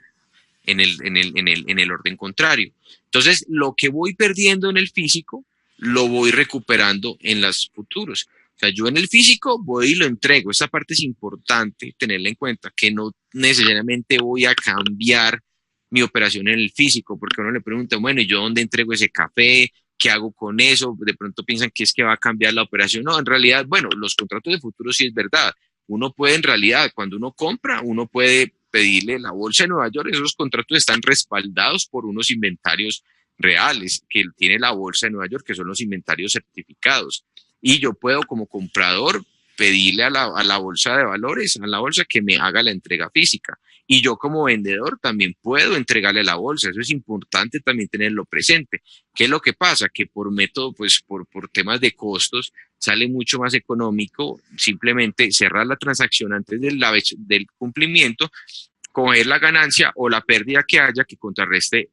en el orden contrario. Entonces, lo que voy perdiendo en el físico, lo voy recuperando en los futuros. O sea, yo en el físico voy y lo entrego. Esa parte es importante tenerla en cuenta, que no necesariamente voy a cambiar mi operación en el físico, porque uno le pregunta, bueno, ¿y yo dónde entrego ese café? ¿Qué hago con eso? De pronto piensan que es que va a cambiar la operación. No, en realidad, bueno, los contratos de futuro sí es verdad. Uno puede, en realidad, cuando uno compra, uno puede pedirle la bolsa de Nueva York. Esos contratos están respaldados por unos inventarios reales que tiene la bolsa de Nueva York, que son los inventarios certificados. Y yo puedo, como comprador, pedirle a la bolsa de valores, a la bolsa, que me haga la entrega física. Y yo como vendedor también puedo entregarle la bolsa. Eso es importante también tenerlo presente. ¿Qué es lo que pasa? Que por método, pues por temas de costos, sale mucho más económico simplemente cerrar la transacción antes del cumplimiento, coger la ganancia o la pérdida que haya que contrarreste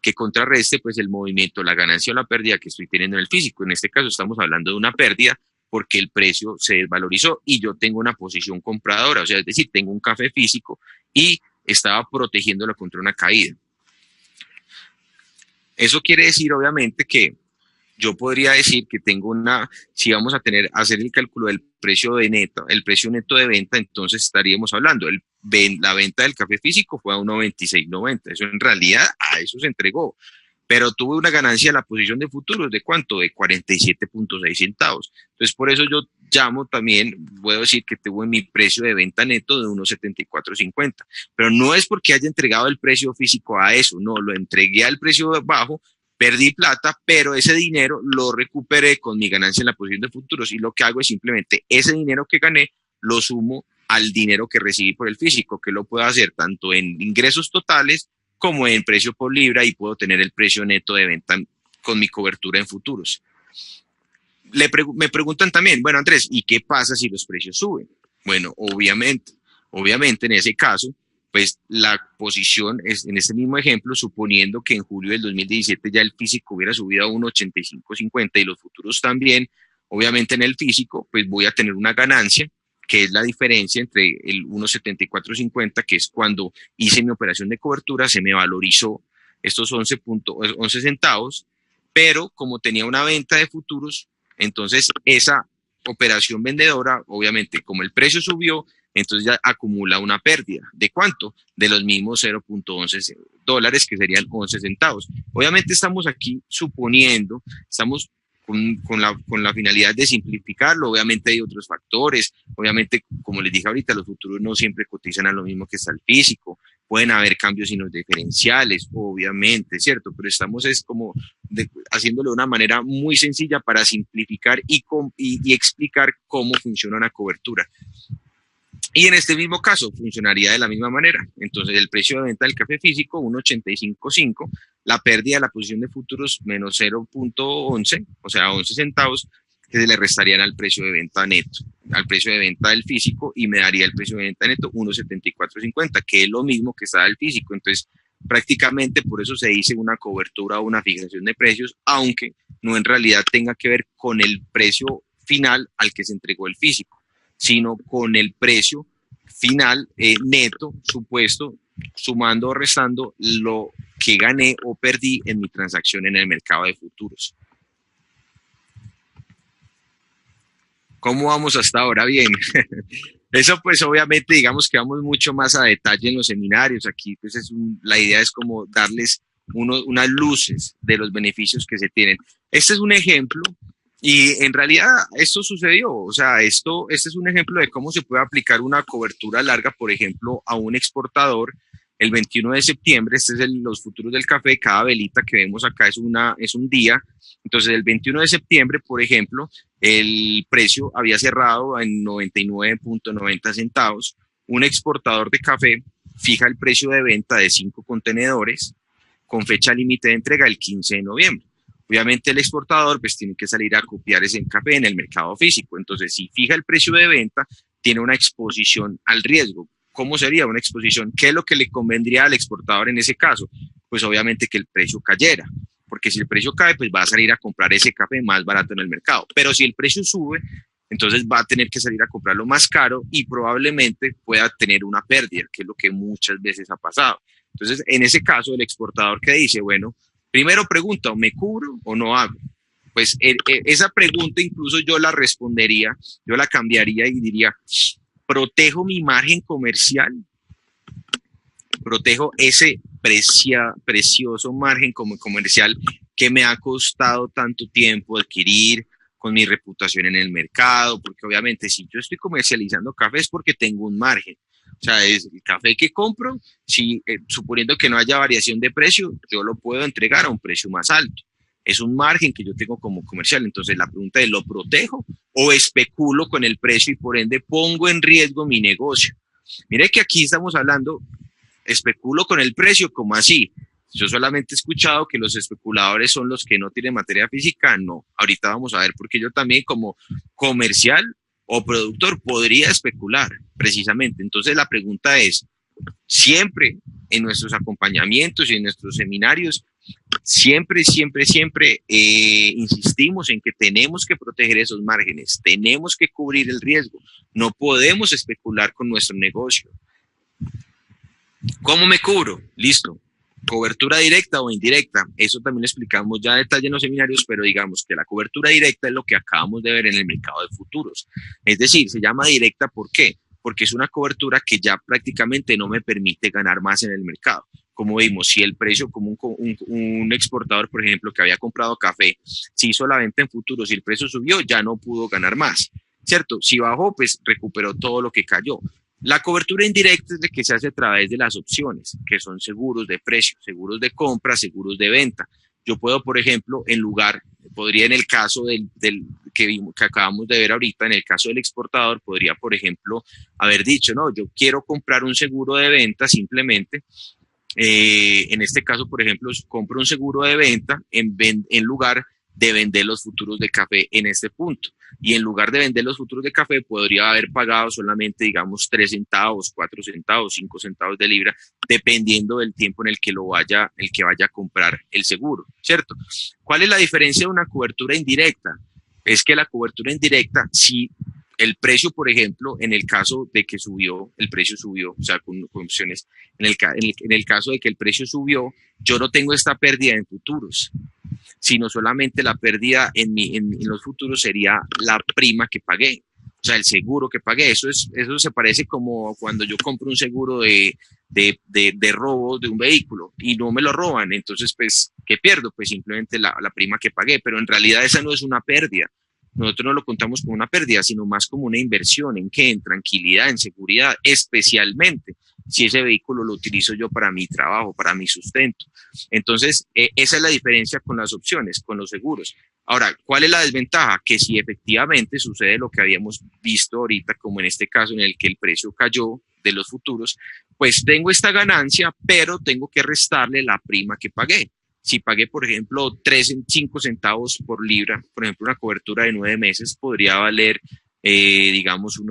que contrarreste pues el movimiento, la ganancia o la pérdida que estoy teniendo en el físico. En este caso estamos hablando de una pérdida porque el precio se desvalorizó y yo tengo una posición compradora, o sea, es decir, tengo un café físico y estaba protegiéndolo contra una caída. Eso quiere decir, obviamente, que yo podría decir que tengo si vamos a hacer el cálculo del precio de neto, el precio neto de venta, entonces estaríamos hablando, la venta del café físico fue a 1.2690, eso en realidad a eso se entregó, pero tuve una ganancia en la posición de futuros, ¿de cuánto? De 47.6 centavos. Entonces, por eso yo llamo también, puedo decir que tuve mi precio de venta neto de 1.7450, pero no es porque haya entregado el precio físico a eso, no, lo entregué al precio bajo, perdí plata, pero ese dinero lo recuperé con mi ganancia en la posición de futuros y lo que hago es simplemente ese dinero que gané lo sumo al dinero que recibí por el físico, que lo puedo hacer tanto en ingresos totales como en precio por libra y puedo tener el precio neto de venta con mi cobertura en futuros. Me preguntan también, bueno, Andrés, ¿y qué pasa si los precios suben? Bueno, obviamente en ese caso, pues la posición es, en este mismo ejemplo, suponiendo que en julio del 2017 ya el físico hubiera subido a 1.8550 y los futuros también, obviamente en el físico, pues voy a tener una ganancia, que es la diferencia entre el 1.7450, que es cuando hice mi operación de cobertura, se me valorizó estos 11 centavos, pero como tenía una venta de futuros, entonces esa operación vendedora, obviamente, como el precio subió, entonces ya acumula una pérdida. ¿De cuánto? De los mismos $0.11, que serían 11 centavos. Obviamente estamos aquí suponiendo, estamos con la finalidad de simplificarlo. Obviamente hay otros factores. Obviamente, como les dije ahorita, los futuros no siempre cotizan a lo mismo que está el físico. Pueden haber cambios en los diferenciales, obviamente, ¿cierto? Pero estamos haciéndolo de una manera muy sencilla para simplificar y explicar cómo funciona una cobertura. Y en este mismo caso funcionaría de la misma manera. Entonces el precio de venta del café físico, 1.85.5, la pérdida de la posición de futuros menos 0.11, o sea, 11 centavos, que se le restarían al precio de venta neto, al precio de venta del físico, y me daría el precio de venta neto 1.7450, que es lo mismo que está del físico. Entonces prácticamente por eso se dice una cobertura o una fijación de precios, aunque no en realidad tenga que ver con el precio final al que se entregó el físico, sino con el precio final neto, supuesto, sumando o restando lo que gané o perdí en mi transacción en el mercado de futuros. ¿Cómo vamos hasta ahora? Bien. Eso pues obviamente digamos que vamos mucho más a detalle en los seminarios. Aquí pues la idea es como darles unas luces de los beneficios que se tienen. Este es un ejemplo y en realidad esto sucedió. O sea, este es un ejemplo de cómo se puede aplicar una cobertura larga, por ejemplo, a un exportador. El 21 de septiembre, este es los futuros del café, cada velita que vemos acá es un día. Entonces, el 21 de septiembre, por ejemplo, el precio había cerrado en 99.90 centavos. Un exportador de café fija el precio de venta de 5 contenedores con fecha límite de entrega el 15 de noviembre. Obviamente el exportador pues tiene que salir a copiar ese café en el mercado físico. Entonces, si fija el precio de venta, tiene una exposición al riesgo. ¿Cómo sería una exposición? ¿Qué es lo que le convendría al exportador en ese caso? Pues obviamente que el precio cayera, porque si el precio cae, pues va a salir a comprar ese café más barato en el mercado. Pero si el precio sube, entonces va a tener que salir a comprarlo más caro y probablemente pueda tener una pérdida, que es lo que muchas veces ha pasado. Entonces, en ese caso, el exportador que dice, bueno, primero pregunta, ¿me cubro o no hago? Pues esa pregunta incluso yo la respondería, yo la cambiaría y diría, protejo mi margen comercial, protejo ese precioso margen comercial que me ha costado tanto tiempo adquirir con mi reputación en el mercado, porque obviamente si yo estoy comercializando café es porque tengo un margen. O sea, es el café que compro, si, suponiendo que no haya variación de precio, yo lo puedo entregar a un precio más alto. Es un margen que yo tengo como comercial. Entonces la pregunta es, ¿lo protejo o especulo con el precio y por ende pongo en riesgo mi negocio? Mire que aquí estamos hablando, especulo con el precio, ¿cómo así? Yo solamente he escuchado que los especuladores son los que no tienen materia física. No, ahorita vamos a ver, porque yo también como comercial o productor podría especular precisamente. Entonces la pregunta es, siempre en nuestros acompañamientos y en nuestros seminarios, siempre insistimos en que tenemos que proteger esos márgenes, tenemos que cubrir el riesgo, no podemos especular con nuestro negocio. ¿Cómo me cubro? Listo. Cobertura directa o indirecta, eso también lo explicamos ya a detalle en los seminarios, pero digamos que la cobertura directa es lo que acabamos de ver en el mercado de futuros. Es decir, se llama directa, ¿por qué? Porque es una cobertura que ya prácticamente no me permite ganar más en el mercado. Como vimos, si el precio, como un exportador, por ejemplo, que había comprado café, si hizo la venta en futuros y el precio subió, ya no pudo ganar más, ¿cierto? Si bajó, pues recuperó todo lo que cayó. La cobertura indirecta es la que se hace a través de las opciones, que son seguros de precio, seguros de compra, seguros de venta. Yo puedo, por ejemplo, podría en el caso que acabamos de ver ahorita, en el caso del exportador, podría, por ejemplo, haber dicho, no, yo quiero comprar un seguro de venta simplemente. En este caso, por ejemplo, compro un seguro de venta en lugar de vender los futuros de café en este punto. Y en lugar de vender los futuros de café, podría haber pagado solamente, digamos, 3 centavos, 4 centavos, 5 centavos de libra, dependiendo del tiempo en el que vaya a comprar el seguro, ¿cierto? ¿Cuál es la diferencia de una cobertura indirecta? Es que la cobertura indirecta, si el precio, por ejemplo, en el caso de que el precio subió, o sea, con opciones, en el caso de que el precio subió, yo no tengo esta pérdida en futuros, sino solamente la pérdida en los futuros sería la prima que pagué, o sea, el seguro que pagué. Eso se parece como cuando yo compro un seguro de robo de un vehículo y no me lo roban, entonces, pues, ¿qué pierdo? Pues simplemente la prima que pagué, pero en realidad esa no es una pérdida. Nosotros no lo contamos como una pérdida, sino más como una inversión. ¿En qué? En tranquilidad, en seguridad, especialmente si ese vehículo lo utilizo yo para mi trabajo, para mi sustento. Entonces, esa es la diferencia con las opciones, con los seguros. Ahora, ¿cuál es la desventaja? Que si efectivamente sucede lo que habíamos visto ahorita, como en este caso en el que el precio cayó de los futuros, pues tengo esta ganancia, pero tengo que restarle la prima que pagué. Si pagué, por ejemplo, 5 centavos por libra, por ejemplo, una cobertura de 9 meses podría valer digamos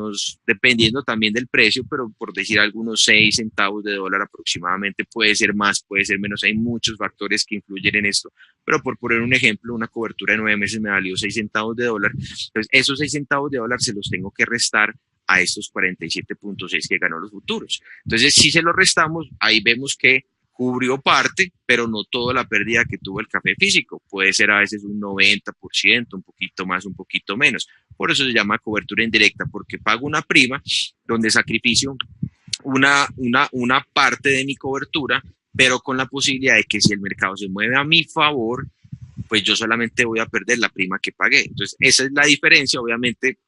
dependiendo también del precio, pero por decir algunos 6 centavos de dólar aproximadamente, puede ser más, puede ser menos, hay muchos factores que influyen en esto, pero por poner un ejemplo, una cobertura de 9 meses me valió 6 centavos de dólar, entonces esos 6 centavos de dólar se los tengo que restar a estos 47.6 que ganó los futuros. Entonces, si se lo restamos, ahí vemos que cubrió parte, pero no toda la pérdida que tuvo el café físico. Puede ser a veces un 90%, un poquito más, un poquito menos. Por eso se llama cobertura indirecta, porque pago una prima donde sacrificio una parte de mi cobertura, pero con la posibilidad de que si el mercado se mueve a mi favor, pues yo solamente voy a perder la prima que pagué. Entonces, esa es la diferencia, obviamente.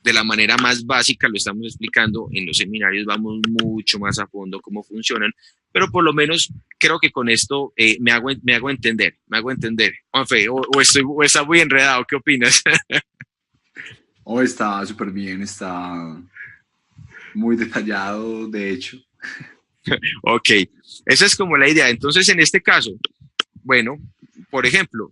De la manera más básica lo estamos explicando, en los seminarios vamos mucho más a fondo cómo funcionan, pero por lo menos creo que con esto me hago entender, Juanfe, o está muy enredado, ¿qué opinas? Está súper bien, está muy detallado, de hecho. Ok, esa es como la idea. Entonces, en este caso, bueno, por ejemplo,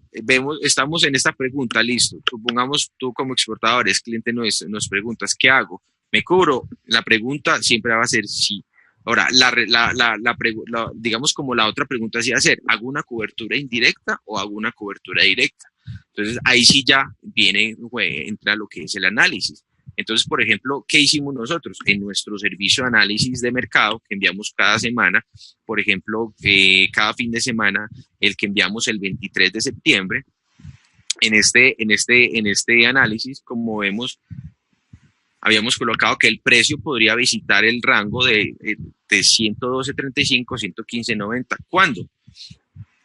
estamos en esta pregunta, listo. Supongamos tú como exportador, cliente nos preguntas, ¿qué hago? ¿Me cubro? La pregunta siempre va a ser sí. Ahora, digamos como la otra pregunta sí va a ser, ¿hago una cobertura indirecta o hago una cobertura directa? Entonces, ahí sí ya entra lo que es el análisis. Entonces, por ejemplo, ¿qué hicimos nosotros? En nuestro servicio de análisis de mercado que enviamos cada semana, por ejemplo, cada fin de semana, el que enviamos el 23 de septiembre, en este análisis, como vemos, habíamos colocado que el precio podría visitar el rango de 112.35, 115.90. ¿Cuándo?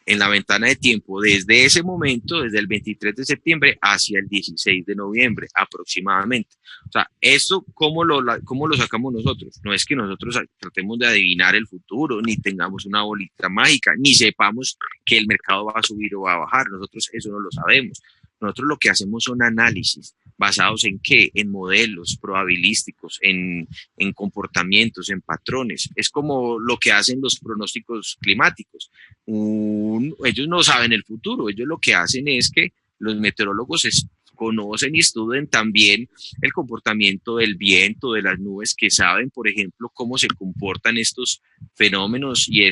En la ventana de tiempo desde ese momento, desde el 23 de septiembre hacia el 16 de noviembre aproximadamente. O sea, esto, ¿cómo lo sacamos nosotros? No es que nosotros tratemos de adivinar el futuro, ni tengamos una bolita mágica, ni sepamos que el mercado va a subir o va a bajar. Nosotros eso no lo sabemos. Nosotros lo que hacemos son análisis. ¿Basados en qué? En modelos probabilísticos, en comportamientos, en patrones. Es como lo que hacen los pronósticos climáticos. Ellos no saben el futuro, ellos lo que hacen es que los meteorólogos conocen y estudian también el comportamiento del viento, de las nubes, que saben, por ejemplo, cómo se comportan estos fenómenos y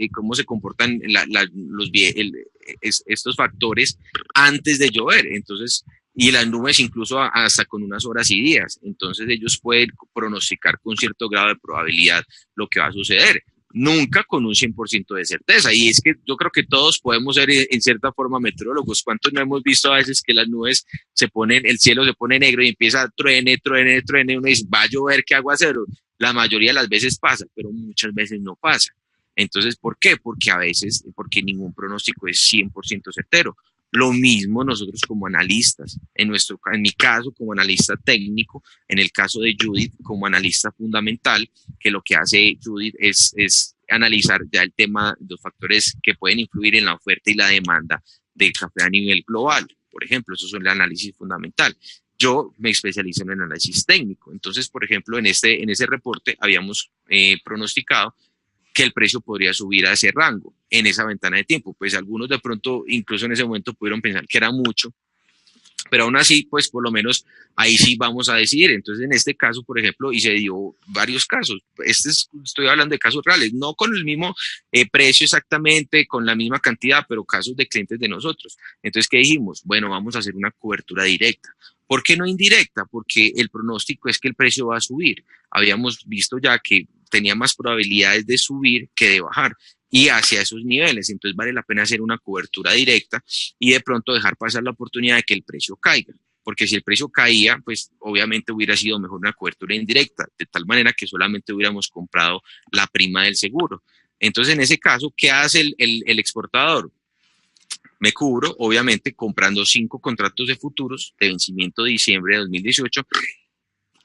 cómo se comportan estos factores antes de llover. Entonces, y las nubes incluso hasta con unas horas y días. Entonces ellos pueden pronosticar con cierto grado de probabilidad lo que va a suceder. Nunca con un 100% de certeza. Y es que yo creo que todos podemos ser en cierta forma meteorólogos. ¿Cuántos no hemos visto a veces que las nubes el cielo se pone negro y empieza a truene, uno dice, va a llover, ¿qué aguacero? La mayoría de las veces pasa, pero muchas veces no pasa. Entonces, ¿por qué? Porque ningún pronóstico es 100% certero. Lo mismo nosotros como analistas, en mi caso como analista técnico, en el caso de Judith como analista fundamental, que lo que hace Judith es analizar ya el tema, los factores que pueden influir en la oferta y la demanda del café a nivel global. Por ejemplo, eso es el análisis fundamental. Yo me especializo en el análisis técnico. Entonces, por ejemplo, en ese reporte habíamos pronosticado que el precio podría subir a ese rango en esa ventana de tiempo. Pues algunos de pronto, incluso en ese momento, pudieron pensar que era mucho, pero aún así, pues por lo menos ahí sí vamos a decidir. Entonces, en este caso, por ejemplo, y se dio varios casos, estoy hablando de casos reales, no con el mismo precio exactamente, con la misma cantidad, pero casos de clientes de nosotros. Entonces, ¿qué dijimos? Bueno, vamos a hacer una cobertura directa. ¿Por qué no indirecta? Porque el pronóstico es que el precio va a subir. Habíamos visto ya que tenía más probabilidades de subir que de bajar y hacia esos niveles. Entonces vale la pena hacer una cobertura directa y de pronto dejar pasar la oportunidad de que el precio caiga. Porque si el precio caía, pues obviamente hubiera sido mejor una cobertura indirecta, de tal manera que solamente hubiéramos comprado la prima del seguro. Entonces, en ese caso, ¿qué hace el exportador? Me cubro, obviamente, comprando 5 contratos de futuros de vencimiento de diciembre de 2018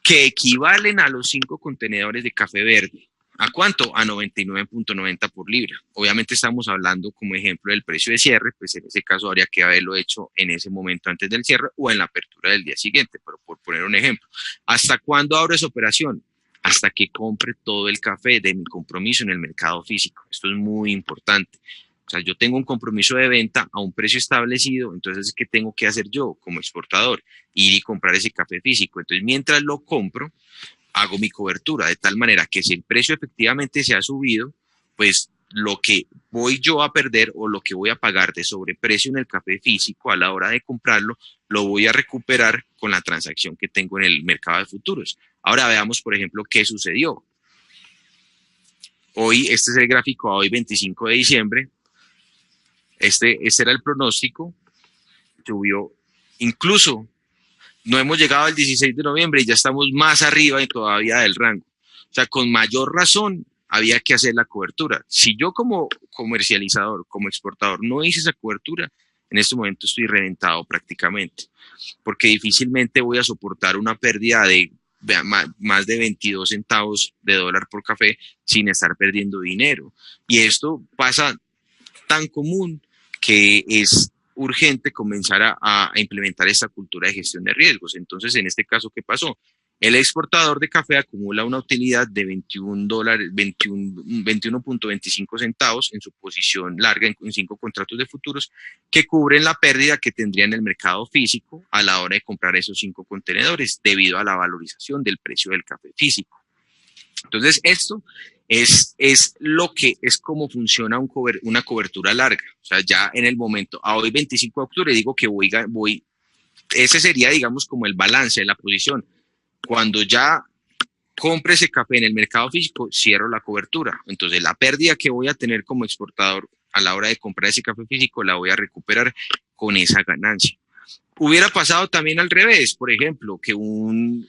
que equivalen a los 5 contenedores de café verde. ¿A cuánto? A 99.90 por libra. Obviamente estamos hablando como ejemplo del precio de cierre, pues en ese caso habría que haberlo hecho en ese momento antes del cierre o en la apertura del día siguiente, pero por poner un ejemplo. ¿Hasta cuándo abro esa operación? Hasta que compre todo el café de mi compromiso en el mercado físico. Esto es muy importante. O sea, yo tengo un compromiso de venta a un precio establecido, entonces, ¿qué tengo que hacer yo como exportador? Ir y comprar ese café físico. Entonces, mientras lo compro, hago mi cobertura de tal manera que si el precio efectivamente se ha subido, pues lo que voy yo a perder o lo que voy a pagar de sobreprecio en el café físico a la hora de comprarlo, lo voy a recuperar con la transacción que tengo en el mercado de futuros. Ahora veamos, por ejemplo, qué sucedió. Hoy, este es el gráfico a hoy, 25 de diciembre. Este era el pronóstico. Subió, incluso no hemos llegado al 16 de noviembre y ya estamos más arriba y todavía del rango. O sea, con mayor razón había que hacer la cobertura. Si yo como comercializador, como exportador, no hice esa cobertura, en este momento estoy reventado prácticamente, porque difícilmente voy a soportar una pérdida de más de 22 centavos de dólar por café sin estar perdiendo dinero. Y esto pasa tan común que es urgente comenzar a implementar esta cultura de gestión de riesgos. Entonces, en este caso, ¿qué pasó? El exportador de café acumula una utilidad de $21.25 en su posición larga en 5 contratos de futuros que cubren la pérdida que tendría en el mercado físico a la hora de comprar esos 5 contenedores debido a la valorización del precio del café físico. Entonces, esto es lo que es como funciona una cobertura larga. O sea, ya en el momento, a hoy 25 de octubre, digo que ese sería, digamos, como el balance de la posición. Cuando ya compre ese café en el mercado físico, cierro la cobertura. Entonces, la pérdida que voy a tener como exportador a la hora de comprar ese café físico, la voy a recuperar con esa ganancia. Hubiera pasado también al revés, por ejemplo, que un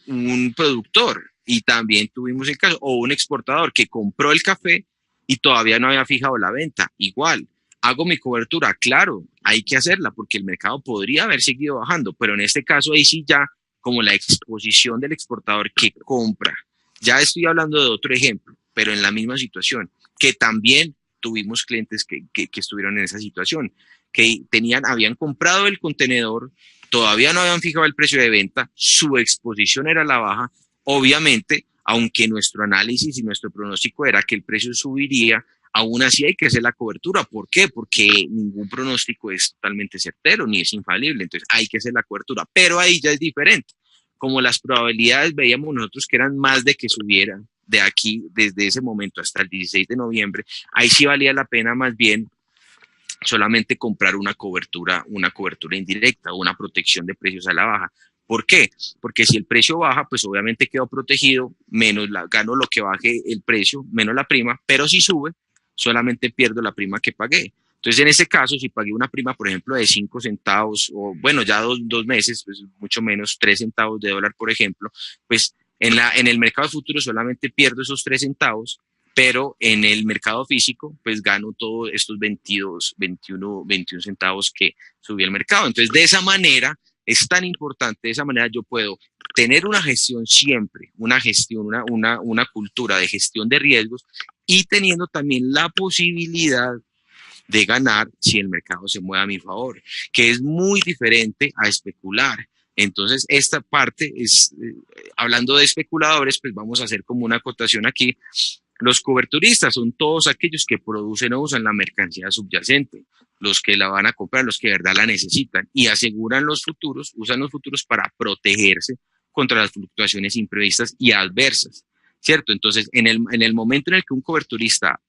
productor, y también tuvimos el caso, o un exportador que compró el café y todavía no había fijado la venta. Igual, hago mi cobertura, claro, hay que hacerla porque el mercado podría haber seguido bajando, pero en este caso ahí sí ya como la exposición del exportador que compra. Ya estoy hablando de otro ejemplo, pero en la misma situación, que también tuvimos clientes que estuvieron en esa situación, que habían comprado el contenedor, todavía no habían fijado el precio de venta, su exposición era la baja, obviamente, aunque nuestro análisis y nuestro pronóstico era que el precio subiría, aún así hay que hacer la cobertura. ¿Por qué? Porque ningún pronóstico es totalmente certero ni es infalible, entonces hay que hacer la cobertura, pero ahí ya es diferente. Como las probabilidades veíamos nosotros que eran más de que subieran de aquí, desde ese momento hasta el 16 de noviembre, ahí sí valía la pena más bien solamente comprar una cobertura indirecta, una protección de precios a la baja. ¿Por qué? Porque si el precio baja, pues obviamente quedo protegido, gano lo que baje el precio, menos la prima, pero si sube, solamente pierdo la prima que pagué. Entonces, en ese caso, si pagué una prima, por ejemplo, de 5 centavos, o bueno, ya dos meses, pues mucho menos, 3 centavos de dólar, por ejemplo, pues en el mercado de futuros solamente pierdo esos 3 centavos, pero en el mercado físico, pues gano todos estos 21 centavos que subí el mercado. Entonces, de esa manera, es tan importante, de esa manera yo puedo tener una gestión siempre, una cultura de gestión de riesgos y teniendo también la posibilidad de ganar si el mercado se mueve a mi favor, que es muy diferente a especular. Entonces, esta parte es, hablando de especuladores, pues vamos a hacer como una acotación aquí. Los coberturistas son todos aquellos que producen o usan la mercancía subyacente, los que la van a comprar, los que de verdad la necesitan y aseguran los futuros, usan los futuros para protegerse contra las fluctuaciones imprevistas y adversas, ¿cierto? Entonces, en el momento en el que un coberturista,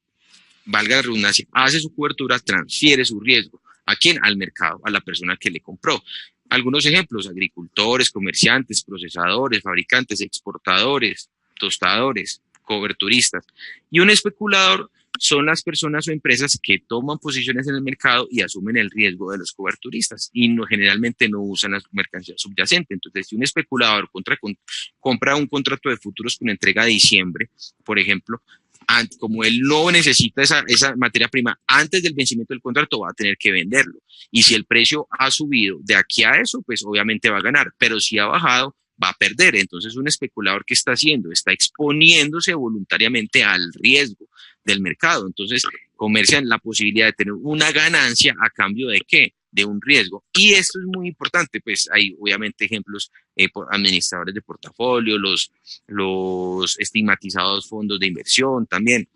valga la redundancia, hace su cobertura, transfiere su riesgo. ¿A quién? Al mercado, a la persona que le compró. Algunos ejemplos: agricultores, comerciantes, procesadores, fabricantes, exportadores, tostadores, coberturistas. Y un especulador son las personas o empresas que toman posiciones en el mercado y asumen el riesgo de los coberturistas y generalmente no usan la mercancía subyacente. Entonces, si un especulador compra un contrato de futuros con entrega de diciembre, por ejemplo, como él no necesita esa materia prima antes del vencimiento del contrato, va a tener que venderlo. Y si el precio ha subido de aquí a eso, pues obviamente va a ganar, pero si ha bajado, va a perder. Entonces, un especulador, ¿qué está haciendo? Está exponiéndose voluntariamente al riesgo del mercado. Entonces, comercian la posibilidad de tener una ganancia a cambio de ¿qué? De un riesgo. Y esto es muy importante, pues hay obviamente ejemplos, administradores de portafolio, los estigmatizados fondos de inversión también.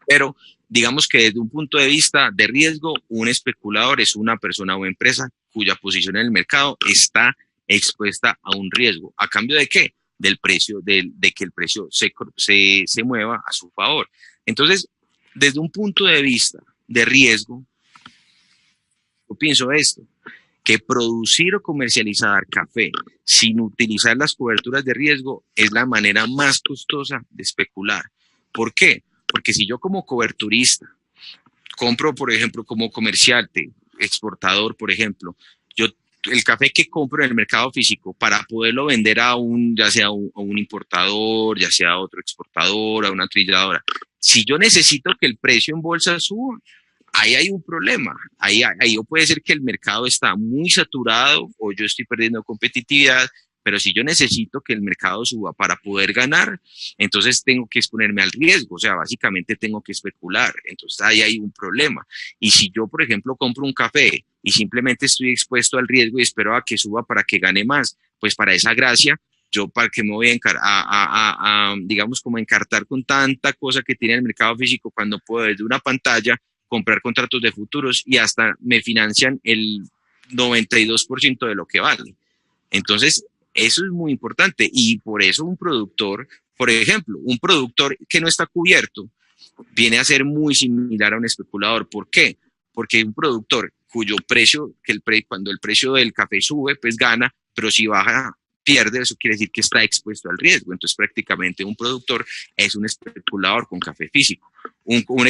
Pero digamos que desde un punto de vista de riesgo, un especulador es una persona o empresa cuya posición en el mercado está expuesta a un riesgo. ¿A cambio de qué? Del precio, de que el precio se mueva a su favor. Entonces, desde un punto de vista de riesgo, yo pienso esto, que producir o comercializar café sin utilizar las coberturas de riesgo es la manera más costosa de especular. ¿Por qué? Porque si yo como coberturista compro, por ejemplo, como comerciante, exportador, por ejemplo, yo el café que compro en el mercado físico para poderlo vender a ya sea a un importador, ya sea a otro exportador, a una trilladora, si yo necesito que el precio en bolsa suba, ahí hay un problema. Ahí puede ser que el mercado está muy saturado o yo estoy perdiendo competitividad, pero si yo necesito que el mercado suba para poder ganar, entonces tengo que exponerme al riesgo, o sea, básicamente tengo que especular, entonces ahí hay un problema. Y si yo, por ejemplo, compro un café y simplemente estoy expuesto al riesgo y espero a que suba para que gane más, pues para esa gracia, yo para qué me voy digamos, como encartar con tanta cosa que tiene el mercado físico cuando puedo desde una pantalla comprar contratos de futuros y hasta me financian el 92% de lo que vale. Entonces, eso es muy importante y por eso un productor, por ejemplo, un productor que no está cubierto viene a ser muy similar a un especulador. ¿Por qué? Porque un productor cuyo precio, cuando el precio del café sube, pues gana, pero si baja, pierde. Eso quiere decir que está expuesto al riesgo. Entonces, prácticamente un productor es un especulador con café físico. Un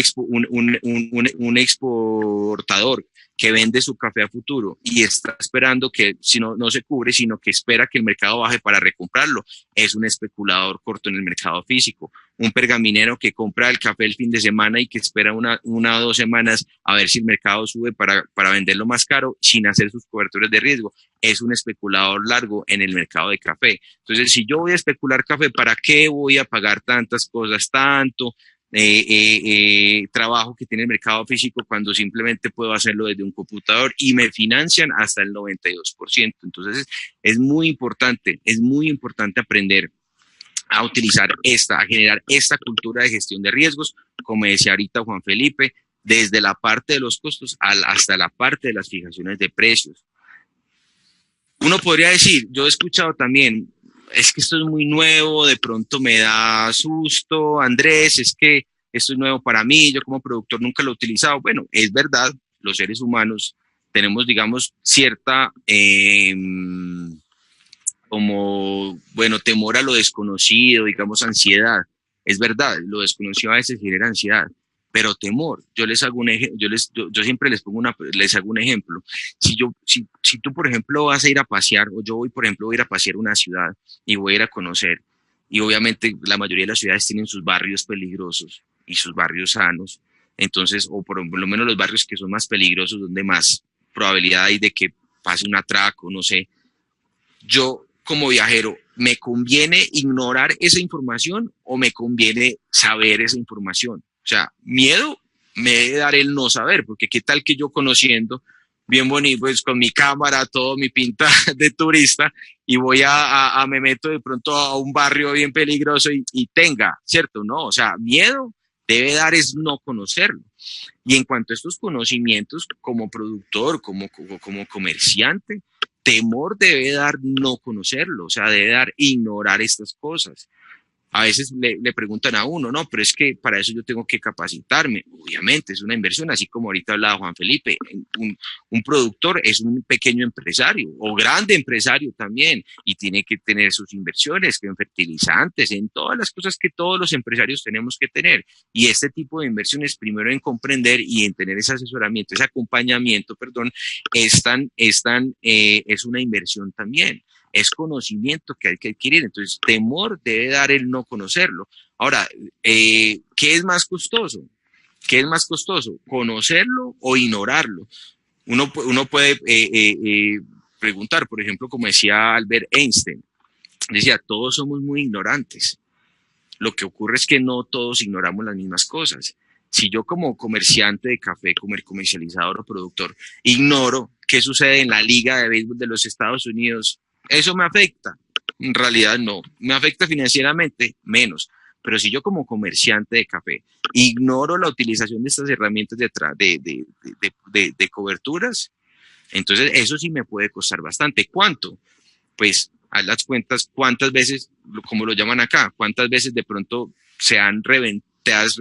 exportador que vende su café a futuro y está esperando que si no se cubre, sino que espera que el mercado baje para recomprarlo, es un especulador corto en el mercado físico. Un pergaminero que compra el café el fin de semana y que espera una o 2 semanas a ver si el mercado sube para venderlo más caro sin hacer sus coberturas de riesgo, es un especulador largo en el mercado de café. Entonces, si yo voy a especular café, ¿para qué voy a pagar tantas cosas, tanto trabajo que tiene el mercado físico cuando simplemente puedo hacerlo desde un computador y me financian hasta el 92%? Entonces es muy importante aprender a utilizar a generar esta cultura de gestión de riesgos, como decía ahorita Juan Felipe, desde la parte de los costos hasta la parte de las fijaciones de precios. Uno podría decir, yo he escuchado también, es que esto es muy nuevo, de pronto me da susto, Andrés, es que esto es nuevo para mí, yo como productor nunca lo he utilizado. Bueno, es verdad, los seres humanos tenemos, digamos, cierta, temor a lo desconocido, digamos, ansiedad. Es verdad, lo desconocido a veces genera ansiedad, pero temor. Yo siempre les hago un ejemplo. Si tú, por ejemplo, vas a ir a pasear, o yo voy, por ejemplo, a ir a pasear una ciudad y voy a ir a conocer, y obviamente la mayoría de las ciudades tienen sus barrios peligrosos y sus barrios sanos, entonces, o por lo menos los barrios que son más peligrosos, donde más probabilidad hay de que pase un atraco, no sé. Yo, como viajero, ¿me conviene ignorar esa información o me conviene saber esa información? O sea, miedo me debe dar el no saber, porque qué tal que yo conociendo, bien bonito, pues con mi cámara, todo mi pinta de turista, y voy me meto de pronto a un barrio bien peligroso y tenga, ¿cierto? No, o sea, miedo debe dar es no conocerlo. Y en cuanto a estos conocimientos, como productor, como comerciante, temor debe dar no conocerlo, o sea, debe dar ignorar estas cosas. A veces le preguntan a uno, no, pero es que para eso yo tengo que capacitarme. Obviamente es una inversión, así como ahorita hablaba Juan Felipe. Un productor es un pequeño empresario o grande empresario también y tiene que tener sus inversiones en fertilizantes, en todas las cosas que todos los empresarios tenemos que tener. Y este tipo de inversiones, primero en comprender y en tener ese asesoramiento, ese acompañamiento, perdón, es una inversión también. Es conocimiento que hay que adquirir. Entonces, temor debe dar el no conocerlo. Ahora, ¿qué es más costoso? ¿Qué es más costoso? ¿Conocerlo o ignorarlo? Uno puede preguntar, por ejemplo, como decía Albert Einstein, decía, todos somos muy ignorantes. Lo que ocurre es que no todos ignoramos las mismas cosas. Si yo como comerciante de café, comercializador o productor, ignoro qué sucede en la Liga de Béisbol de los Estados Unidos, ¿eso me afecta? En realidad no. ¿Me afecta financieramente? Menos. Pero si yo como comerciante de café ignoro la utilización de estas herramientas de coberturas, entonces eso sí me puede costar bastante. ¿Cuánto? Pues haz las cuentas, cuántas veces, como lo llaman acá, cuántas veces de pronto te has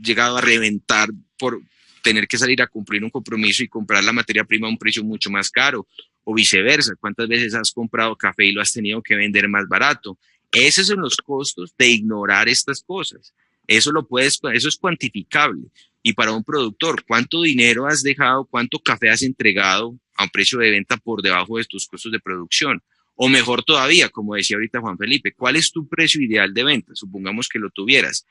llegado a reventar por tener que salir a cumplir un compromiso y comprar la materia prima a un precio mucho más caro, o viceversa, cuántas veces has comprado café y lo has tenido que vender más barato. Esos son los costos de ignorar estas cosas. Eso es cuantificable. Y para un productor, ¿cuánto dinero has dejado, cuánto café has entregado a un precio de venta por debajo de tus costos de producción? O mejor todavía, como decía ahorita Juan Felipe, ¿cuál es tu precio ideal de venta? Supongamos que lo tuvieras.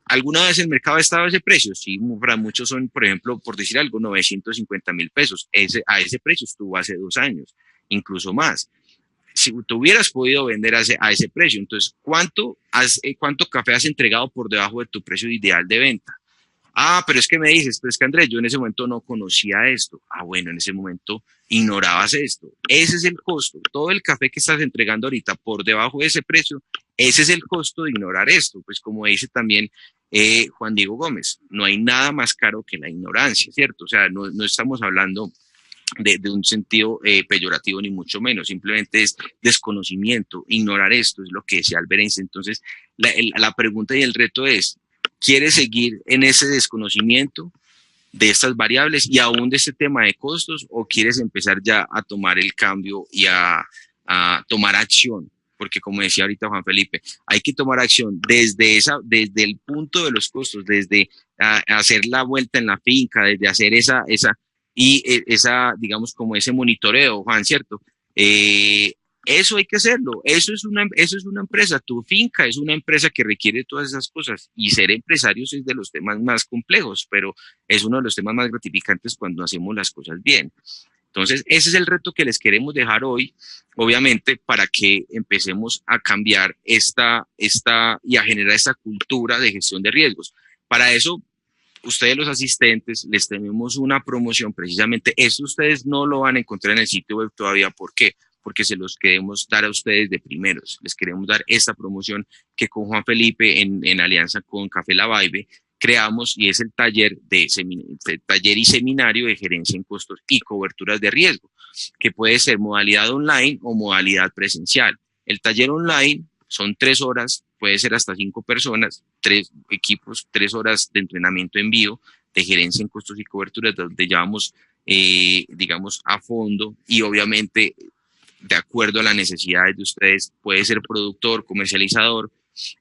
¿Alguna vez el mercado ha estado a ese precio? Sí, para muchos son, por ejemplo, por decir algo, 950,000 pesos. A ese precio estuvo hace 2 años, incluso más. Si tú hubieras podido vender a ese precio, entonces, ¿cuánto café has entregado por debajo de tu precio ideal de venta? Ah, pero es que me dices, pero es que Andrés, yo en ese momento no conocía esto. Ah, bueno, en ese momento ignorabas esto. Ese es el costo. Todo el café que estás entregando ahorita por debajo de ese precio, ese es el costo de ignorar esto. Pues como dice también Juan Diego Gómez, no hay nada más caro que la ignorancia, ¿cierto? O sea, no estamos hablando de un sentido peyorativo ni mucho menos, simplemente es desconocimiento, ignorar esto, es lo que decía Albert Einstein. Entonces, la pregunta y el reto es, ¿quieres seguir en ese desconocimiento de estas variables y aún de este tema de costos, o quieres empezar ya a tomar el cambio y a tomar acción? Porque como decía ahorita Juan Felipe, hay que tomar acción desde el punto de los costos, desde hacer la vuelta en la finca, desde hacer esa, digamos, como ese monitoreo, Juan, ¿cierto? Eso hay que hacerlo, eso es una empresa, tu finca es una empresa que requiere todas esas cosas, y ser empresarios es de los temas más complejos, pero es uno de los temas más gratificantes cuando hacemos las cosas bien. Entonces, ese es el reto que les queremos dejar hoy, obviamente, para que empecemos a cambiar y a generar esta cultura de gestión de riesgos. Para eso, ustedes los asistentes, les tenemos una promoción precisamente. Esto ustedes no lo van a encontrar en el sitio web todavía. ¿Por qué? Porque se los queremos dar a ustedes de primeros. Les queremos dar esta promoción que con Juan Felipe, en alianza con Café La Vibe, creamos, y es el taller y seminario de gerencia en costos y coberturas de riesgo, que puede ser modalidad online o modalidad presencial. El taller online son 3 horas, puede ser hasta 5 personas, 3 equipos, 3 horas de entrenamiento en vivo de gerencia en costos y coberturas, donde llevamos, digamos, a fondo, y obviamente de acuerdo a las necesidades de ustedes. Puede ser productor, comercializador,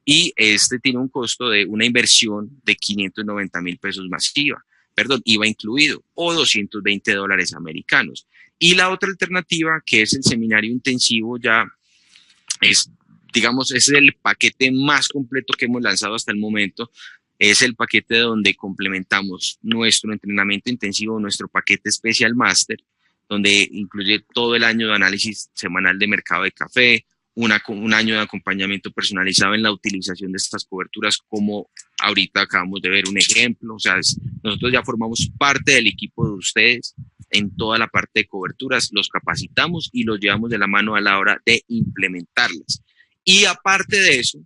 y tiene un costo de una inversión de 590,000 pesos masiva, IVA incluido, o $220 americanos. Y la otra alternativa, que es el seminario intensivo, ya es, digamos, es el paquete más completo que hemos lanzado hasta el momento. Es el paquete donde complementamos nuestro entrenamiento intensivo, nuestro paquete Special Master, donde incluye todo el año de análisis semanal de mercado de café, un año de acompañamiento personalizado en la utilización de estas coberturas, como ahorita acabamos de ver un ejemplo. O sea, nosotros ya formamos parte del equipo de ustedes en toda la parte de coberturas, los capacitamos y los llevamos de la mano a la hora de implementarlas. Y aparte de eso,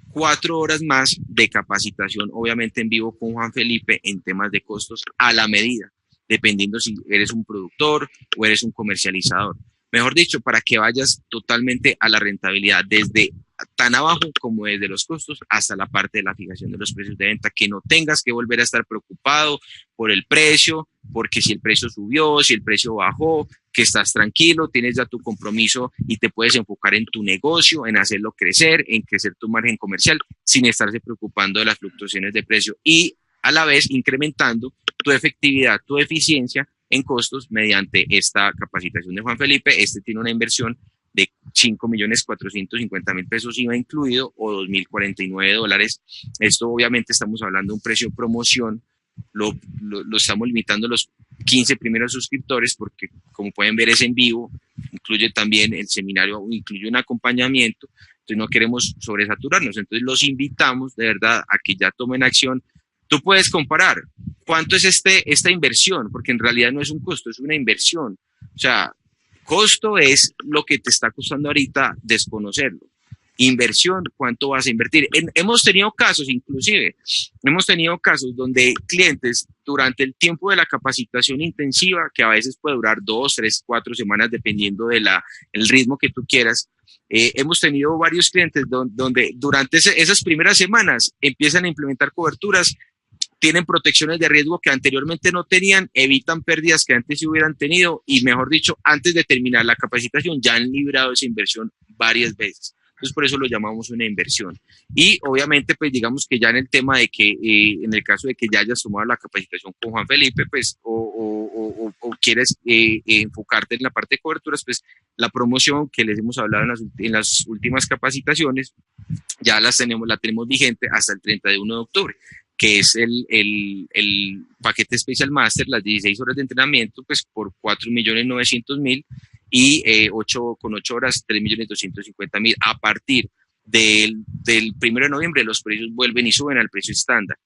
4 horas más de capacitación, obviamente en vivo con Juan Felipe, en temas de costos a la medida, dependiendo si eres un productor o eres un comercializador. Mejor dicho, para que vayas totalmente a la rentabilidad, desde tan abajo como desde los costos hasta la parte de la fijación de los precios de venta, que no tengas que volver a estar preocupado por el precio, porque si el precio subió, si el precio bajó, que estás tranquilo, tienes ya tu compromiso y te puedes enfocar en tu negocio, en hacerlo crecer, en crecer tu margen comercial, sin estarse preocupando de las fluctuaciones de precio, y a la vez incrementando tu efectividad, tu eficiencia en costos mediante esta capacitación de Juan Felipe. Tiene una inversión de 5,450,000 pesos IVA incluido, o $2,049. Esto obviamente estamos hablando de un precio de promoción, lo estamos limitando a los 15 primeros suscriptores, porque como pueden ver es en vivo, incluye también el seminario, incluye un acompañamiento, entonces no queremos sobresaturarnos. Entonces los invitamos de verdad a que ya tomen acción. Tú puedes comparar cuánto es esta inversión, porque en realidad no es un costo, es una inversión. O sea, costo es lo que te está costando ahorita desconocerlo. inversión, ¿cuánto vas a invertir? Hemos tenido casos, inclusive, donde clientes durante el tiempo de la capacitación intensiva, que a veces puede durar 2, 3, 4 semanas, dependiendo de el ritmo que tú quieras, hemos tenido varios clientes donde durante esas primeras semanas empiezan a implementar coberturas, tienen protecciones de riesgo que anteriormente no tenían, evitan pérdidas que antes sí hubieran tenido y, mejor dicho, antes de terminar la capacitación ya han librado esa inversión varias veces. Entonces, por eso lo llamamos una inversión. Y obviamente, pues digamos que ya en el tema de que, en el caso de que ya hayas tomado la capacitación con Juan Felipe, pues, o quieres enfocarte en la parte de coberturas, pues la promoción que les hemos hablado en las últimas capacitaciones, ya la tenemos vigente hasta el 31 de octubre, que es el paquete Special Master, las 16 horas de entrenamiento, pues por 4.900.000 y con 8 horas, 3.250.000. A partir del 1 de noviembre, los precios vuelven y suben al precio estándar.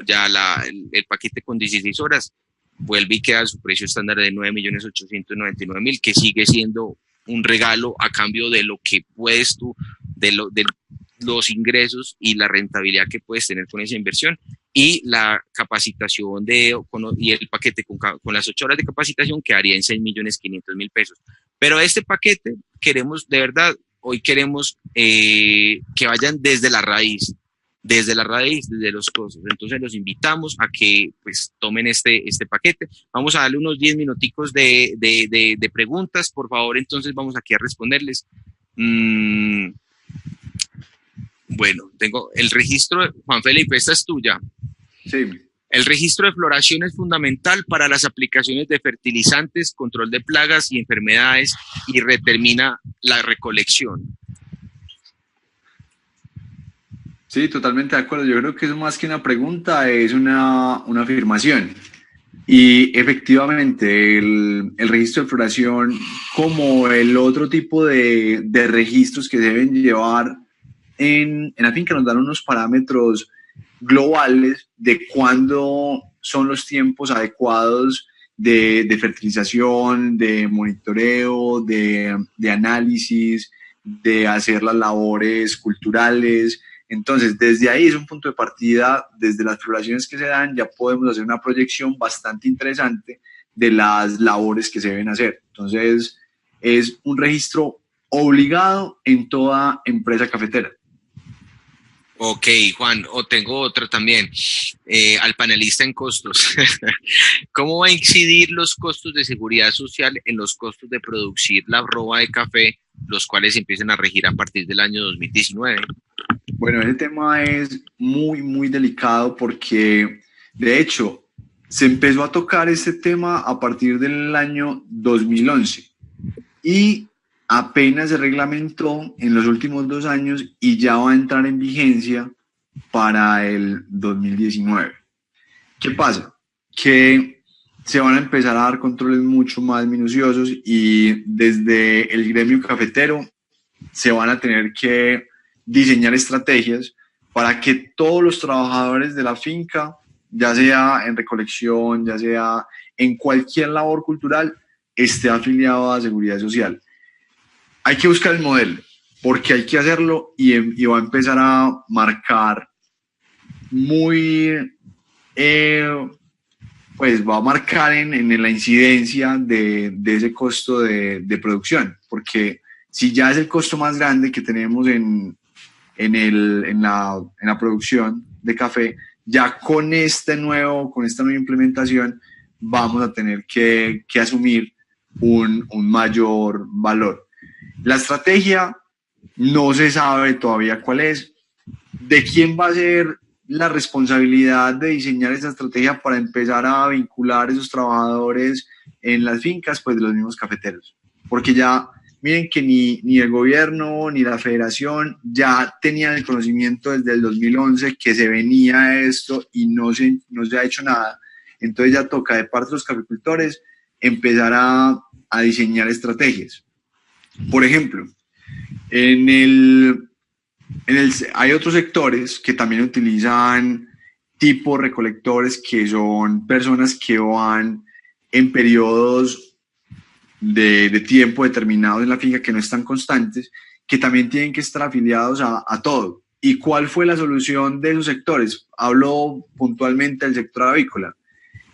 Ya el paquete con 16 horas vuelve y queda a su precio estándar de 9.899.000, que sigue siendo un regalo a cambio de lo que puedes tú, de los ingresos y la rentabilidad que puedes tener con esa inversión, y la capacitación y el paquete con las 8 horas de capacitación quedaría en 6.500.000 pesos. Pero este paquete de verdad, hoy queremos que vayan desde la raíz, desde los costos. Entonces los invitamos a que pues tomen este paquete. Vamos a darle unos 10 minuticos de preguntas, por favor. Entonces vamos aquí a responderles. Bueno, tengo el registro, Juan Felipe, esta es tuya. Sí. El registro de floración es fundamental para las aplicaciones de fertilizantes, control de plagas y enfermedades, y determina la recolección. Sí, totalmente de acuerdo. Yo creo que eso más que una pregunta es una afirmación. Y efectivamente, el registro de floración, como el otro tipo de registros que se deben llevar en la finca, nos dan unos parámetros globales de cuándo son los tiempos adecuados de fertilización, de monitoreo, de análisis, de hacer las labores culturales. Entonces, desde ahí es un punto de partida, desde las floraciones que se dan, ya podemos hacer una proyección bastante interesante de las labores que se deben hacer. Entonces, es un registro obligado en toda empresa cafetera. Ok, Juan, tengo otra también, al panelista en costos. ¿Cómo va a incidir los costos de seguridad social en los costos de producir la roba de café, los cuales empiezan a regir a partir del año 2019? Bueno, ese tema es muy, muy delicado porque, de hecho, se empezó a tocar este tema a partir del año 2011 y apenas se reglamentó en los últimos 2 años y ya va a entrar en vigencia para el 2019. ¿Qué pasa? Que se van a empezar a dar controles mucho más minuciosos y desde el gremio cafetero se van a tener que diseñar estrategias para que todos los trabajadores de la finca, ya sea en recolección, ya sea en cualquier labor cultural, esté afiliado a Seguridad Social. Hay que buscar el modelo, porque hay que hacerlo y va a empezar a marcar pues va a marcar en la incidencia de ese costo de producción, porque si ya es el costo más grande que tenemos en la producción de café, ya con esta nueva implementación vamos a tener que asumir un mayor valor. La estrategia no se sabe todavía cuál es, de quién va a ser la responsabilidad de diseñar esa estrategia para empezar a vincular a esos trabajadores en las fincas, pues de los mismos cafeteros, porque ya miren que ni el gobierno ni la federación ya tenían el conocimiento desde el 2011 que se venía esto y no se ha hecho nada. Entonces ya toca de parte de los caficultores empezar a diseñar estrategias. Por ejemplo, hay otros sectores que también utilizan tipo recolectores, que son personas que van en periodos de tiempo determinados en la finca que no están constantes, que también tienen que estar afiliados a todo. ¿Y cuál fue la solución de esos sectores? Hablo puntualmente del sector avícola.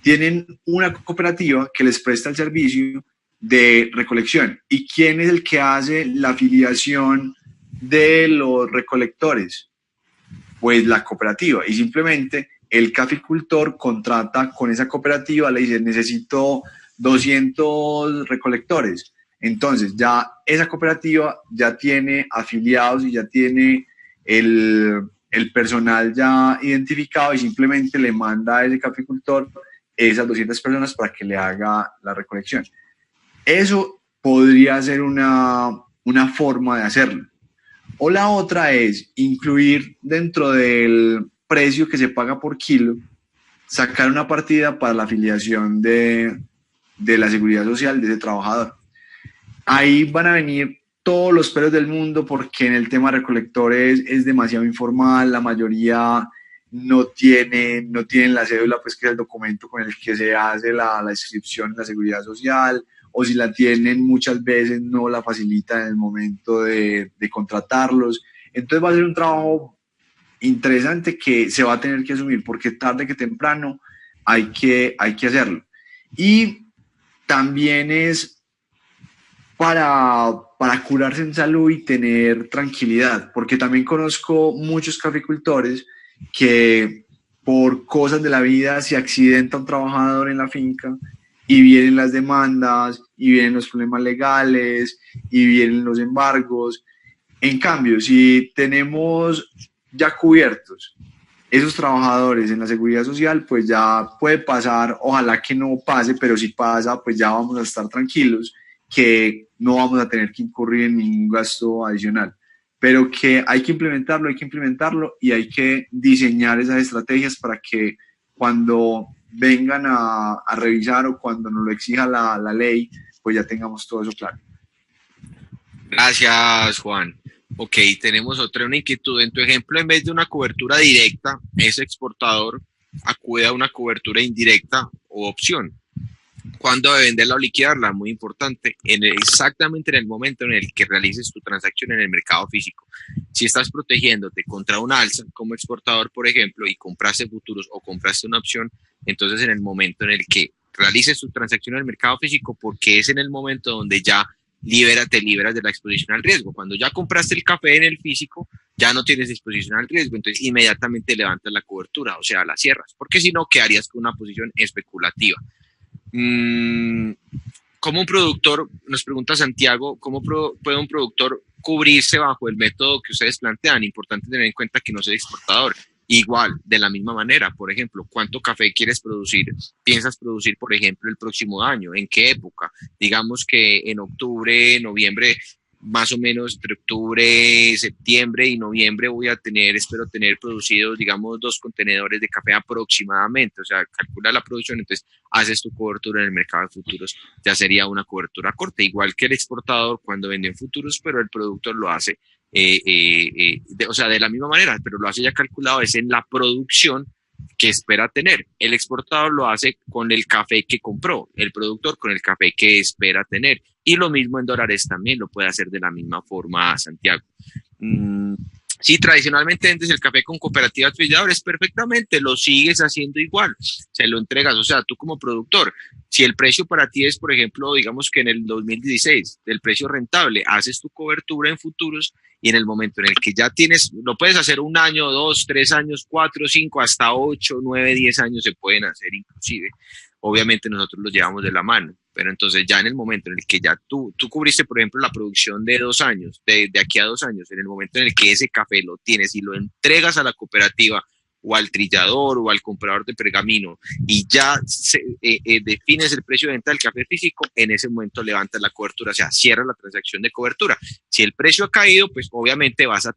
Tienen una cooperativa que les presta el servicio de recolección. ¿Y quién es el que hace la afiliación de los recolectores? Pues la cooperativa. Y simplemente el caficultor contrata con esa cooperativa, le dice, necesito 200 recolectores. Entonces ya esa cooperativa ya tiene afiliados y ya tiene el personal ya identificado y simplemente le manda a ese caficultor esas 200 personas para que le haga la recolección. Eso podría ser una forma de hacerlo. O la otra es incluir dentro del precio que se paga por kilo, sacar una partida para la afiliación de la seguridad social de ese trabajador. Ahí van a venir todos los pelos del mundo porque en el tema recolectores es demasiado informal, la mayoría no tienen la cédula, pues que es el documento con el que se hace la inscripción en la seguridad social, o si la tienen muchas veces no la facilitan en el momento de contratarlos. Entonces va a ser un trabajo interesante que se va a tener que asumir porque tarde que temprano hay que hacerlo. Y también es para curarse en salud y tener tranquilidad, porque también conozco muchos caficultores que por cosas de la vida se accidenta un trabajador en la finca y vienen las demandas y vienen los problemas legales y vienen los embargos. En cambio, si tenemos ya cubiertos esos trabajadores en la seguridad social, pues ya puede pasar, ojalá que no pase, pero si pasa, pues ya vamos a estar tranquilos, que no vamos a tener que incurrir en ningún gasto adicional. Pero que hay que implementarlo y hay que diseñar esas estrategias para que cuando vengan a revisar o cuando nos lo exija la ley, pues ya tengamos todo eso claro. Gracias, Juan. Ok, tenemos una inquietud. En tu ejemplo, en vez de una cobertura directa, ese exportador acude a una cobertura indirecta o opción. ¿Cuándo debe venderla o liquidarla? Muy importante, exactamente en el momento en el que realices tu transacción en el mercado físico. Si estás protegiéndote contra un alza como exportador, por ejemplo, y compraste futuros o compraste una opción, entonces en el momento en el que realices tu transacción en el mercado físico, porque es en el momento donde ya te liberas de la exposición al riesgo. Cuando ya compraste el café en el físico, ya no tienes exposición al riesgo, entonces inmediatamente levantas la cobertura, o sea, la cierras, porque si no, quedarías con una posición especulativa. Como un productor, nos pregunta Santiago, ¿cómo puede un productor cubrirse bajo el método que ustedes plantean? Importante tener en cuenta que no soy exportador. Igual, de la misma manera, por ejemplo, ¿cuánto café quieres producir? ¿Piensas producir, por ejemplo, el próximo año? ¿En qué época? Digamos que en octubre, noviembre, más o menos entre octubre, septiembre y noviembre espero tener producidos, digamos, 2 contenedores de café aproximadamente, o sea, calcula la producción, entonces haces tu cobertura en el mercado de futuros, ya sería una cobertura corta, igual que el exportador cuando vende en futuros, pero el productor lo hace, o sea, de la misma manera, pero lo hace ya calculado, es en la producción que espera tener. El exportador lo hace con el café que compró, el productor con el café que espera tener. Y lo mismo en dólares también lo puede hacer de la misma forma Santiago. Si tradicionalmente vendes el café con cooperativas afiliadores, perfectamente, lo sigues haciendo igual, se lo entregas, o sea, tú como productor, si el precio para ti es, por ejemplo, digamos que en el 2016, del precio rentable, haces tu cobertura en futuros y en el momento en el que ya tienes, lo puedes hacer 1 año, 2, 3 años, 4, 5, hasta 8, 9, 10 años se pueden hacer inclusive. Obviamente nosotros los llevamos de la mano, pero entonces ya en el momento en el que ya tú cubriste, por ejemplo, la producción de 2 años, de aquí a 2 años, en el momento en el que ese café lo tienes y lo entregas a la cooperativa o al trillador o al comprador de pergamino y ya defines el precio de venta del café físico, en ese momento levantas la cobertura, o sea, cierras la transacción de cobertura. Si el precio ha caído, pues obviamente vas a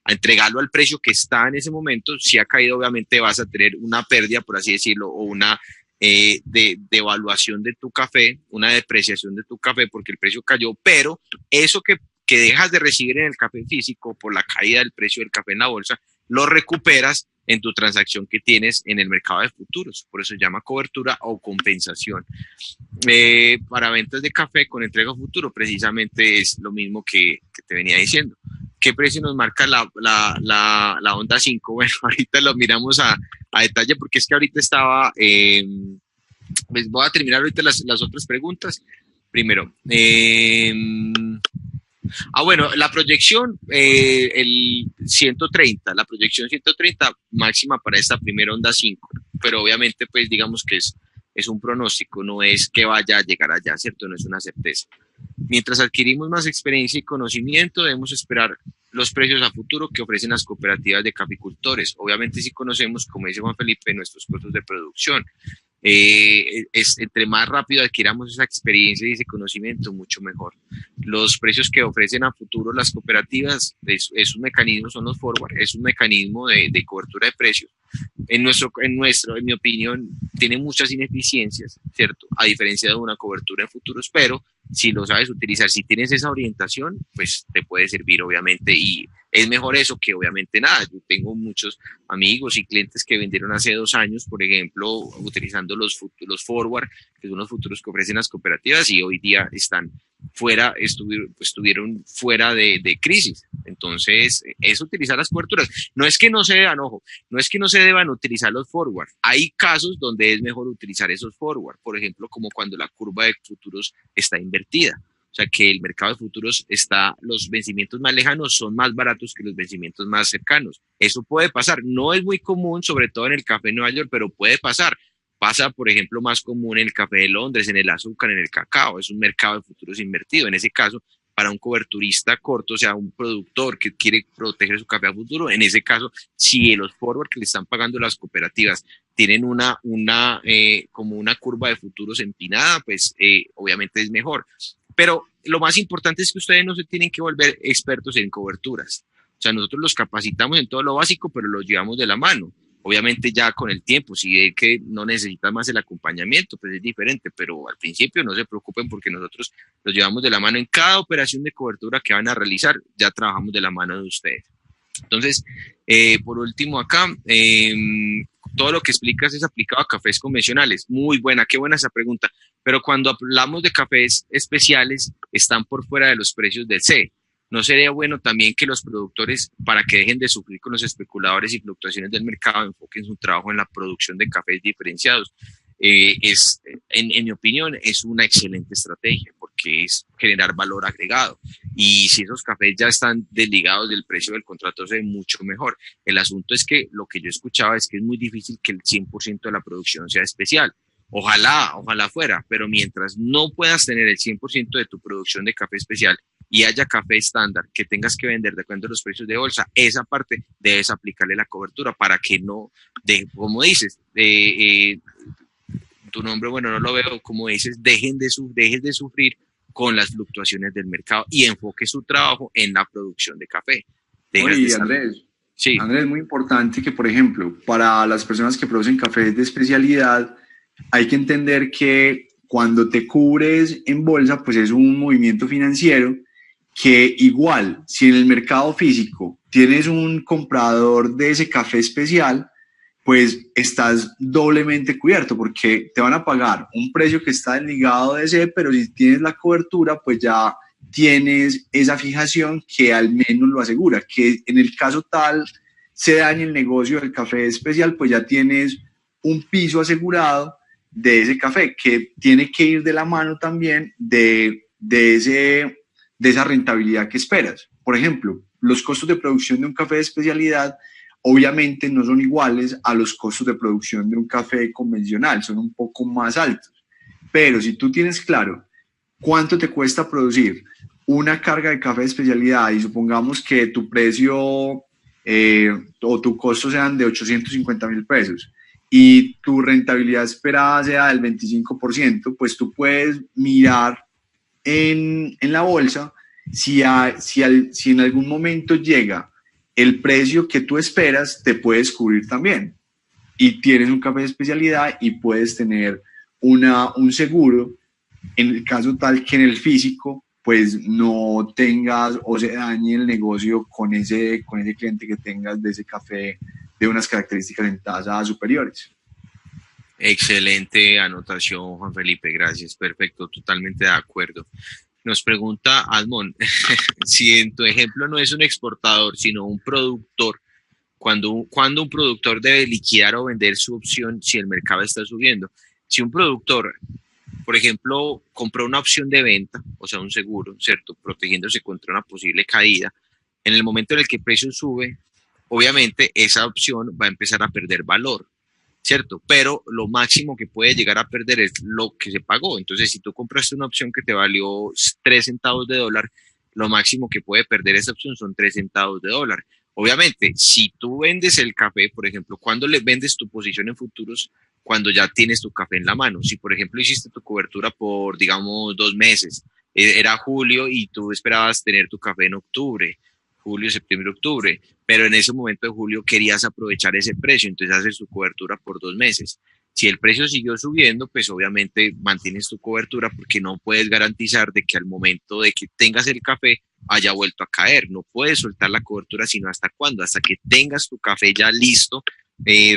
entregarlo al precio que está en ese momento. Si ha caído, obviamente vas a tener una pérdida, por así decirlo, o una devaluación de tu café, una depreciación de tu café porque el precio cayó, pero eso que dejas de recibir en el café físico por la caída del precio del café en la bolsa, lo recuperas en tu transacción que tienes en el mercado de futuros. Por eso se llama cobertura o compensación. Para ventas de café con entrega a futuro, precisamente es lo mismo que te venía diciendo. ¿Qué precio nos marca la Onda 5? Bueno, ahorita lo miramos a detalle porque es que ahorita estaba... pues voy a terminar ahorita las otras preguntas. Primero, bueno, la proyección, el 130, la proyección 130 máxima para esta primera Onda 5, pero obviamente pues digamos que es un pronóstico, no es que vaya a llegar allá, ¿cierto? No es una certeza. Mientras adquirimos más experiencia y conocimiento, debemos esperar los precios a futuro que ofrecen las cooperativas de caficultores. Obviamente sí conocemos, como dice Juan Felipe, nuestros costos de producción. Entre más rápido adquiramos esa experiencia y ese conocimiento, mucho mejor. Los precios que ofrecen a futuro las cooperativas es un mecanismo, son los forward, es un mecanismo de cobertura de precios. En mi opinión, tiene muchas ineficiencias, ¿cierto? A diferencia de una cobertura en futuros, pero si lo sabes utilizar, si tienes esa orientación, pues te puede servir, obviamente, y es mejor eso que obviamente nada. Yo tengo muchos amigos y clientes que vendieron hace 2 años, por ejemplo, utilizando los forward, que son los futuros que ofrecen las cooperativas, y hoy día están estuvieron fuera de crisis. Entonces, es utilizar las coberturas. No es que no se deban, ojo, no es que no se deban utilizar los forward. Hay casos donde es mejor utilizar esos forward, por ejemplo, como cuando la curva de futuros está invertida. O sea, que el mercado de futuros los vencimientos más lejanos son más baratos que los vencimientos más cercanos. Eso puede pasar. No es muy común, sobre todo en el café de Nueva York, pero puede pasar. Pasa, por ejemplo, más común en el café de Londres, en el azúcar, en el cacao. Es un mercado de futuros invertido. En ese caso, para un coberturista corto, o sea, un productor que quiere proteger su café a futuro, en ese caso, si los forward que le están pagando las cooperativas tienen como una curva de futuros empinada, pues obviamente es mejor. Pero lo más importante es que ustedes no se tienen que volver expertos en coberturas. O sea, nosotros los capacitamos en todo lo básico, pero los llevamos de la mano. Obviamente ya con el tiempo, si ve que no necesitan más el acompañamiento, pues es diferente, pero al principio no se preocupen porque nosotros los llevamos de la mano en cada operación de cobertura que van a realizar, ya trabajamos de la mano de ustedes. Entonces, por último acá, todo lo que explicas es aplicado a cafés convencionales. Muy buena, qué buena esa pregunta. Pero cuando hablamos de cafés especiales, están por fuera de los precios del C. ¿No sería bueno también que los productores, para que dejen de sufrir con los especuladores y fluctuaciones del mercado, enfoquen su trabajo en la producción de cafés diferenciados? En mi opinión, es una excelente estrategia porque es generar valor agregado. Y si esos cafés ya están desligados del precio del contrato, se ve mucho mejor. El asunto es que lo que yo escuchaba es que es muy difícil que el 100% de la producción sea especial. Ojalá fuera, pero mientras no puedas tener el 100% de tu producción de café especial y haya café estándar que tengas que vender de acuerdo a los precios de bolsa, esa parte debes aplicarle la cobertura para que no, como dices, tu nombre, bueno, no lo veo, como dices, dejes de sufrir con las fluctuaciones del mercado y enfoque su trabajo en la producción de café. Oye, Andrés, sí. Andrés, muy importante que, por ejemplo, para las personas que producen cafés de especialidad, hay que entender que cuando te cubres en bolsa, pues es un movimiento financiero que igual, si en el mercado físico tienes un comprador de ese café especial, pues estás doblemente cubierto porque te van a pagar un precio que está desligado de ese, pero si tienes la cobertura, pues ya tienes esa fijación que al menos lo asegura, que en el caso tal se dañe el negocio del café especial, pues ya tienes un piso asegurado de ese café, que tiene que ir de la mano también de esa rentabilidad que esperas. Por ejemplo, los costos de producción de un café de especialidad obviamente no son iguales a los costos de producción de un café convencional, son un poco más altos. Pero si tú tienes claro cuánto te cuesta producir una carga de café de especialidad y supongamos que tu precio o tu costo sean de 850,000 pesos, y tu rentabilidad esperada sea del 25%, pues tú puedes mirar en la bolsa si en algún momento llega el precio que tú esperas, te puedes cubrir también. Y tienes un café de especialidad y puedes tener un seguro en el caso tal que en el físico pues no tengas o se dañe el negocio con ese cliente que tengas de ese café de unas características en tasa superiores. Excelente anotación, Juan Felipe, gracias, perfecto, totalmente de acuerdo. Nos pregunta Almond, si en tu ejemplo no es un exportador, sino un productor, cuando un productor debe liquidar o vender su opción si el mercado está subiendo. Si un productor, por ejemplo, compró una opción de venta, o sea, un seguro, ¿cierto? Protegiéndose contra una posible caída, en el momento en el que el precio sube, obviamente esa opción va a empezar a perder valor, ¿cierto? Pero lo máximo que puede llegar a perder es lo que se pagó. Entonces, si tú compraste una opción que te valió 3 centavos de dólar, lo máximo que puede perder esa opción son 3 centavos de dólar. Obviamente, si tú vendes el café, por ejemplo, ¿cuándo le vendes tu posición en futuros? Cuando ya tienes tu café en la mano. Si, por ejemplo, hiciste tu cobertura por, digamos, 2 meses, era julio y tú esperabas tener tu café en octubre, julio, septiembre, octubre, pero en ese momento de julio querías aprovechar ese precio, entonces haces tu cobertura por 2 meses. Si el precio siguió subiendo, pues obviamente mantienes tu cobertura porque no puedes garantizar de que al momento de que tengas el café haya vuelto a caer. No puedes soltar la cobertura sino hasta cuándo, hasta que tengas tu café ya listo,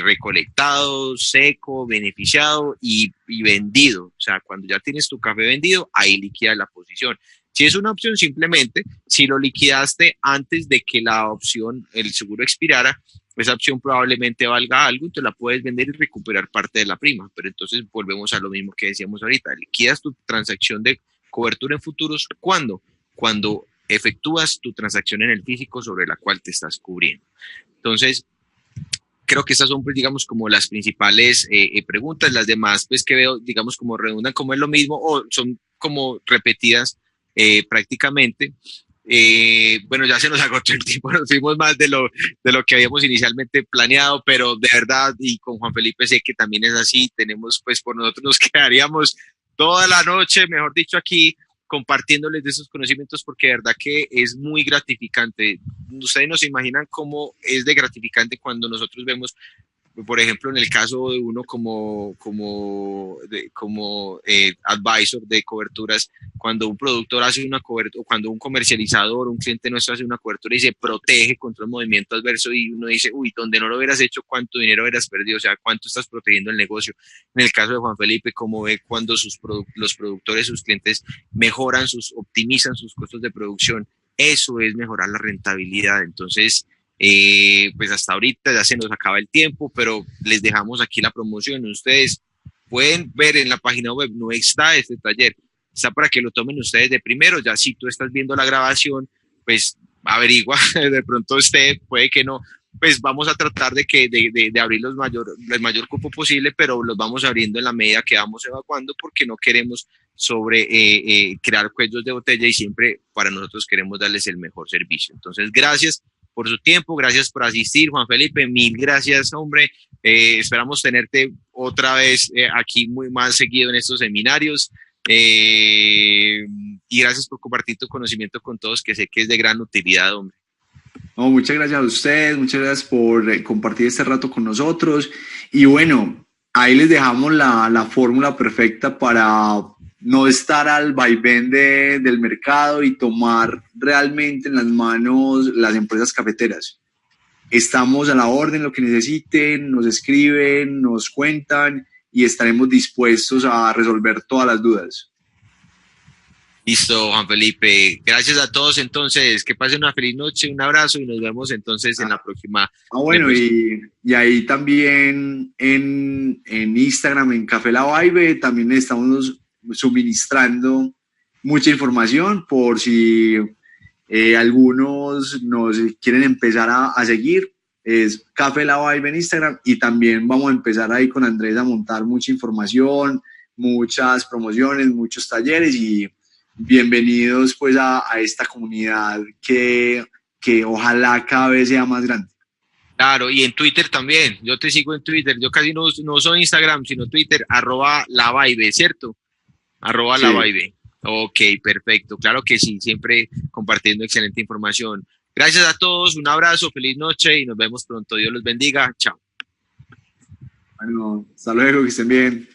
recolectado, seco, beneficiado y vendido. O sea, cuando ya tienes tu café vendido, ahí liquida la posición. Si es una opción, simplemente, si lo liquidaste antes de que la opción, el seguro expirara, esa opción probablemente valga algo y te la puedes vender y recuperar parte de la prima. Pero entonces volvemos a lo mismo que decíamos ahorita. Liquidas tu transacción de cobertura en futuros. ¿Cuándo? Cuando efectúas tu transacción en el físico sobre la cual te estás cubriendo. Entonces, creo que estas son, pues, digamos, como las principales preguntas. Las demás, pues, que veo, digamos, como redundan como es lo mismo o son como repetidas prácticamente. Bueno, ya se nos agotó el tiempo, nos fuimos más de lo que habíamos inicialmente planeado, pero de verdad, y con Juan Felipe sé que también es así, tenemos, pues por nosotros nos quedaríamos toda la noche, mejor dicho, aquí compartiéndoles de esos conocimientos porque de verdad que es muy gratificante. Ustedes no se imaginan cómo es de gratificante cuando nosotros vemos, por ejemplo, en el caso de uno como advisor de coberturas, cuando un productor hace una cobertura, cuando un comercializador, un cliente nuestro hace una cobertura y se protege contra un movimiento adverso y uno dice, uy, donde no lo hubieras hecho, ¿cuánto dinero hubieras perdido? O sea, ¿cuánto estás protegiendo el negocio? En el caso de Juan Felipe, como ve cuando los productores, sus clientes mejoran, optimizan sus costos de producción, eso es mejorar la rentabilidad. Entonces, pues hasta ahorita ya se nos acaba el tiempo, pero les dejamos aquí la promoción. Ustedes pueden ver en la página web, no está este taller, está para que lo tomen ustedes de primero. Ya si tú estás viendo la grabación, pues averigua, de pronto usted puede que no, pues vamos a tratar de abrir el mayor cupo posible, pero los vamos abriendo en la medida que vamos evacuando porque no queremos crear cuellos de botella y siempre para nosotros queremos darles el mejor servicio. Entonces, gracias por su tiempo, gracias por asistir, Juan Felipe, mil gracias, hombre. Esperamos tenerte otra vez aquí muy más seguido en estos seminarios. Y gracias por compartir tu conocimiento con todos, que sé que es de gran utilidad, hombre. No, muchas gracias a ustedes, muchas gracias por compartir este rato con nosotros. Y bueno, ahí les dejamos la fórmula perfecta para no estar al vaivén del mercado y tomar realmente en las manos las empresas cafeteras. Estamos a la orden, lo que necesiten, nos escriben, nos cuentan y estaremos dispuestos a resolver todas las dudas. Listo, Juan Felipe. Gracias a todos entonces. Que pasen una feliz noche, un abrazo y nos vemos entonces en la próxima. Bueno, y ahí también en Instagram, en Café La Vibe, también estamos suministrando mucha información por si algunos nos quieren empezar a seguir. Es Café La Vibe en Instagram y también vamos a empezar ahí con Andrés a montar mucha información, muchas promociones, muchos talleres y bienvenidos pues a esta comunidad que ojalá cada vez sea más grande. Claro, y en Twitter también. Yo te sigo en Twitter. Yo casi no uso Instagram, sino Twitter, @lavibe, ¿cierto? Sí. @lavibe. Ok, perfecto. Claro que sí, siempre compartiendo excelente información. Gracias a todos, un abrazo, feliz noche y nos vemos pronto. Dios los bendiga. Chao. Bueno, hasta luego, que estén bien.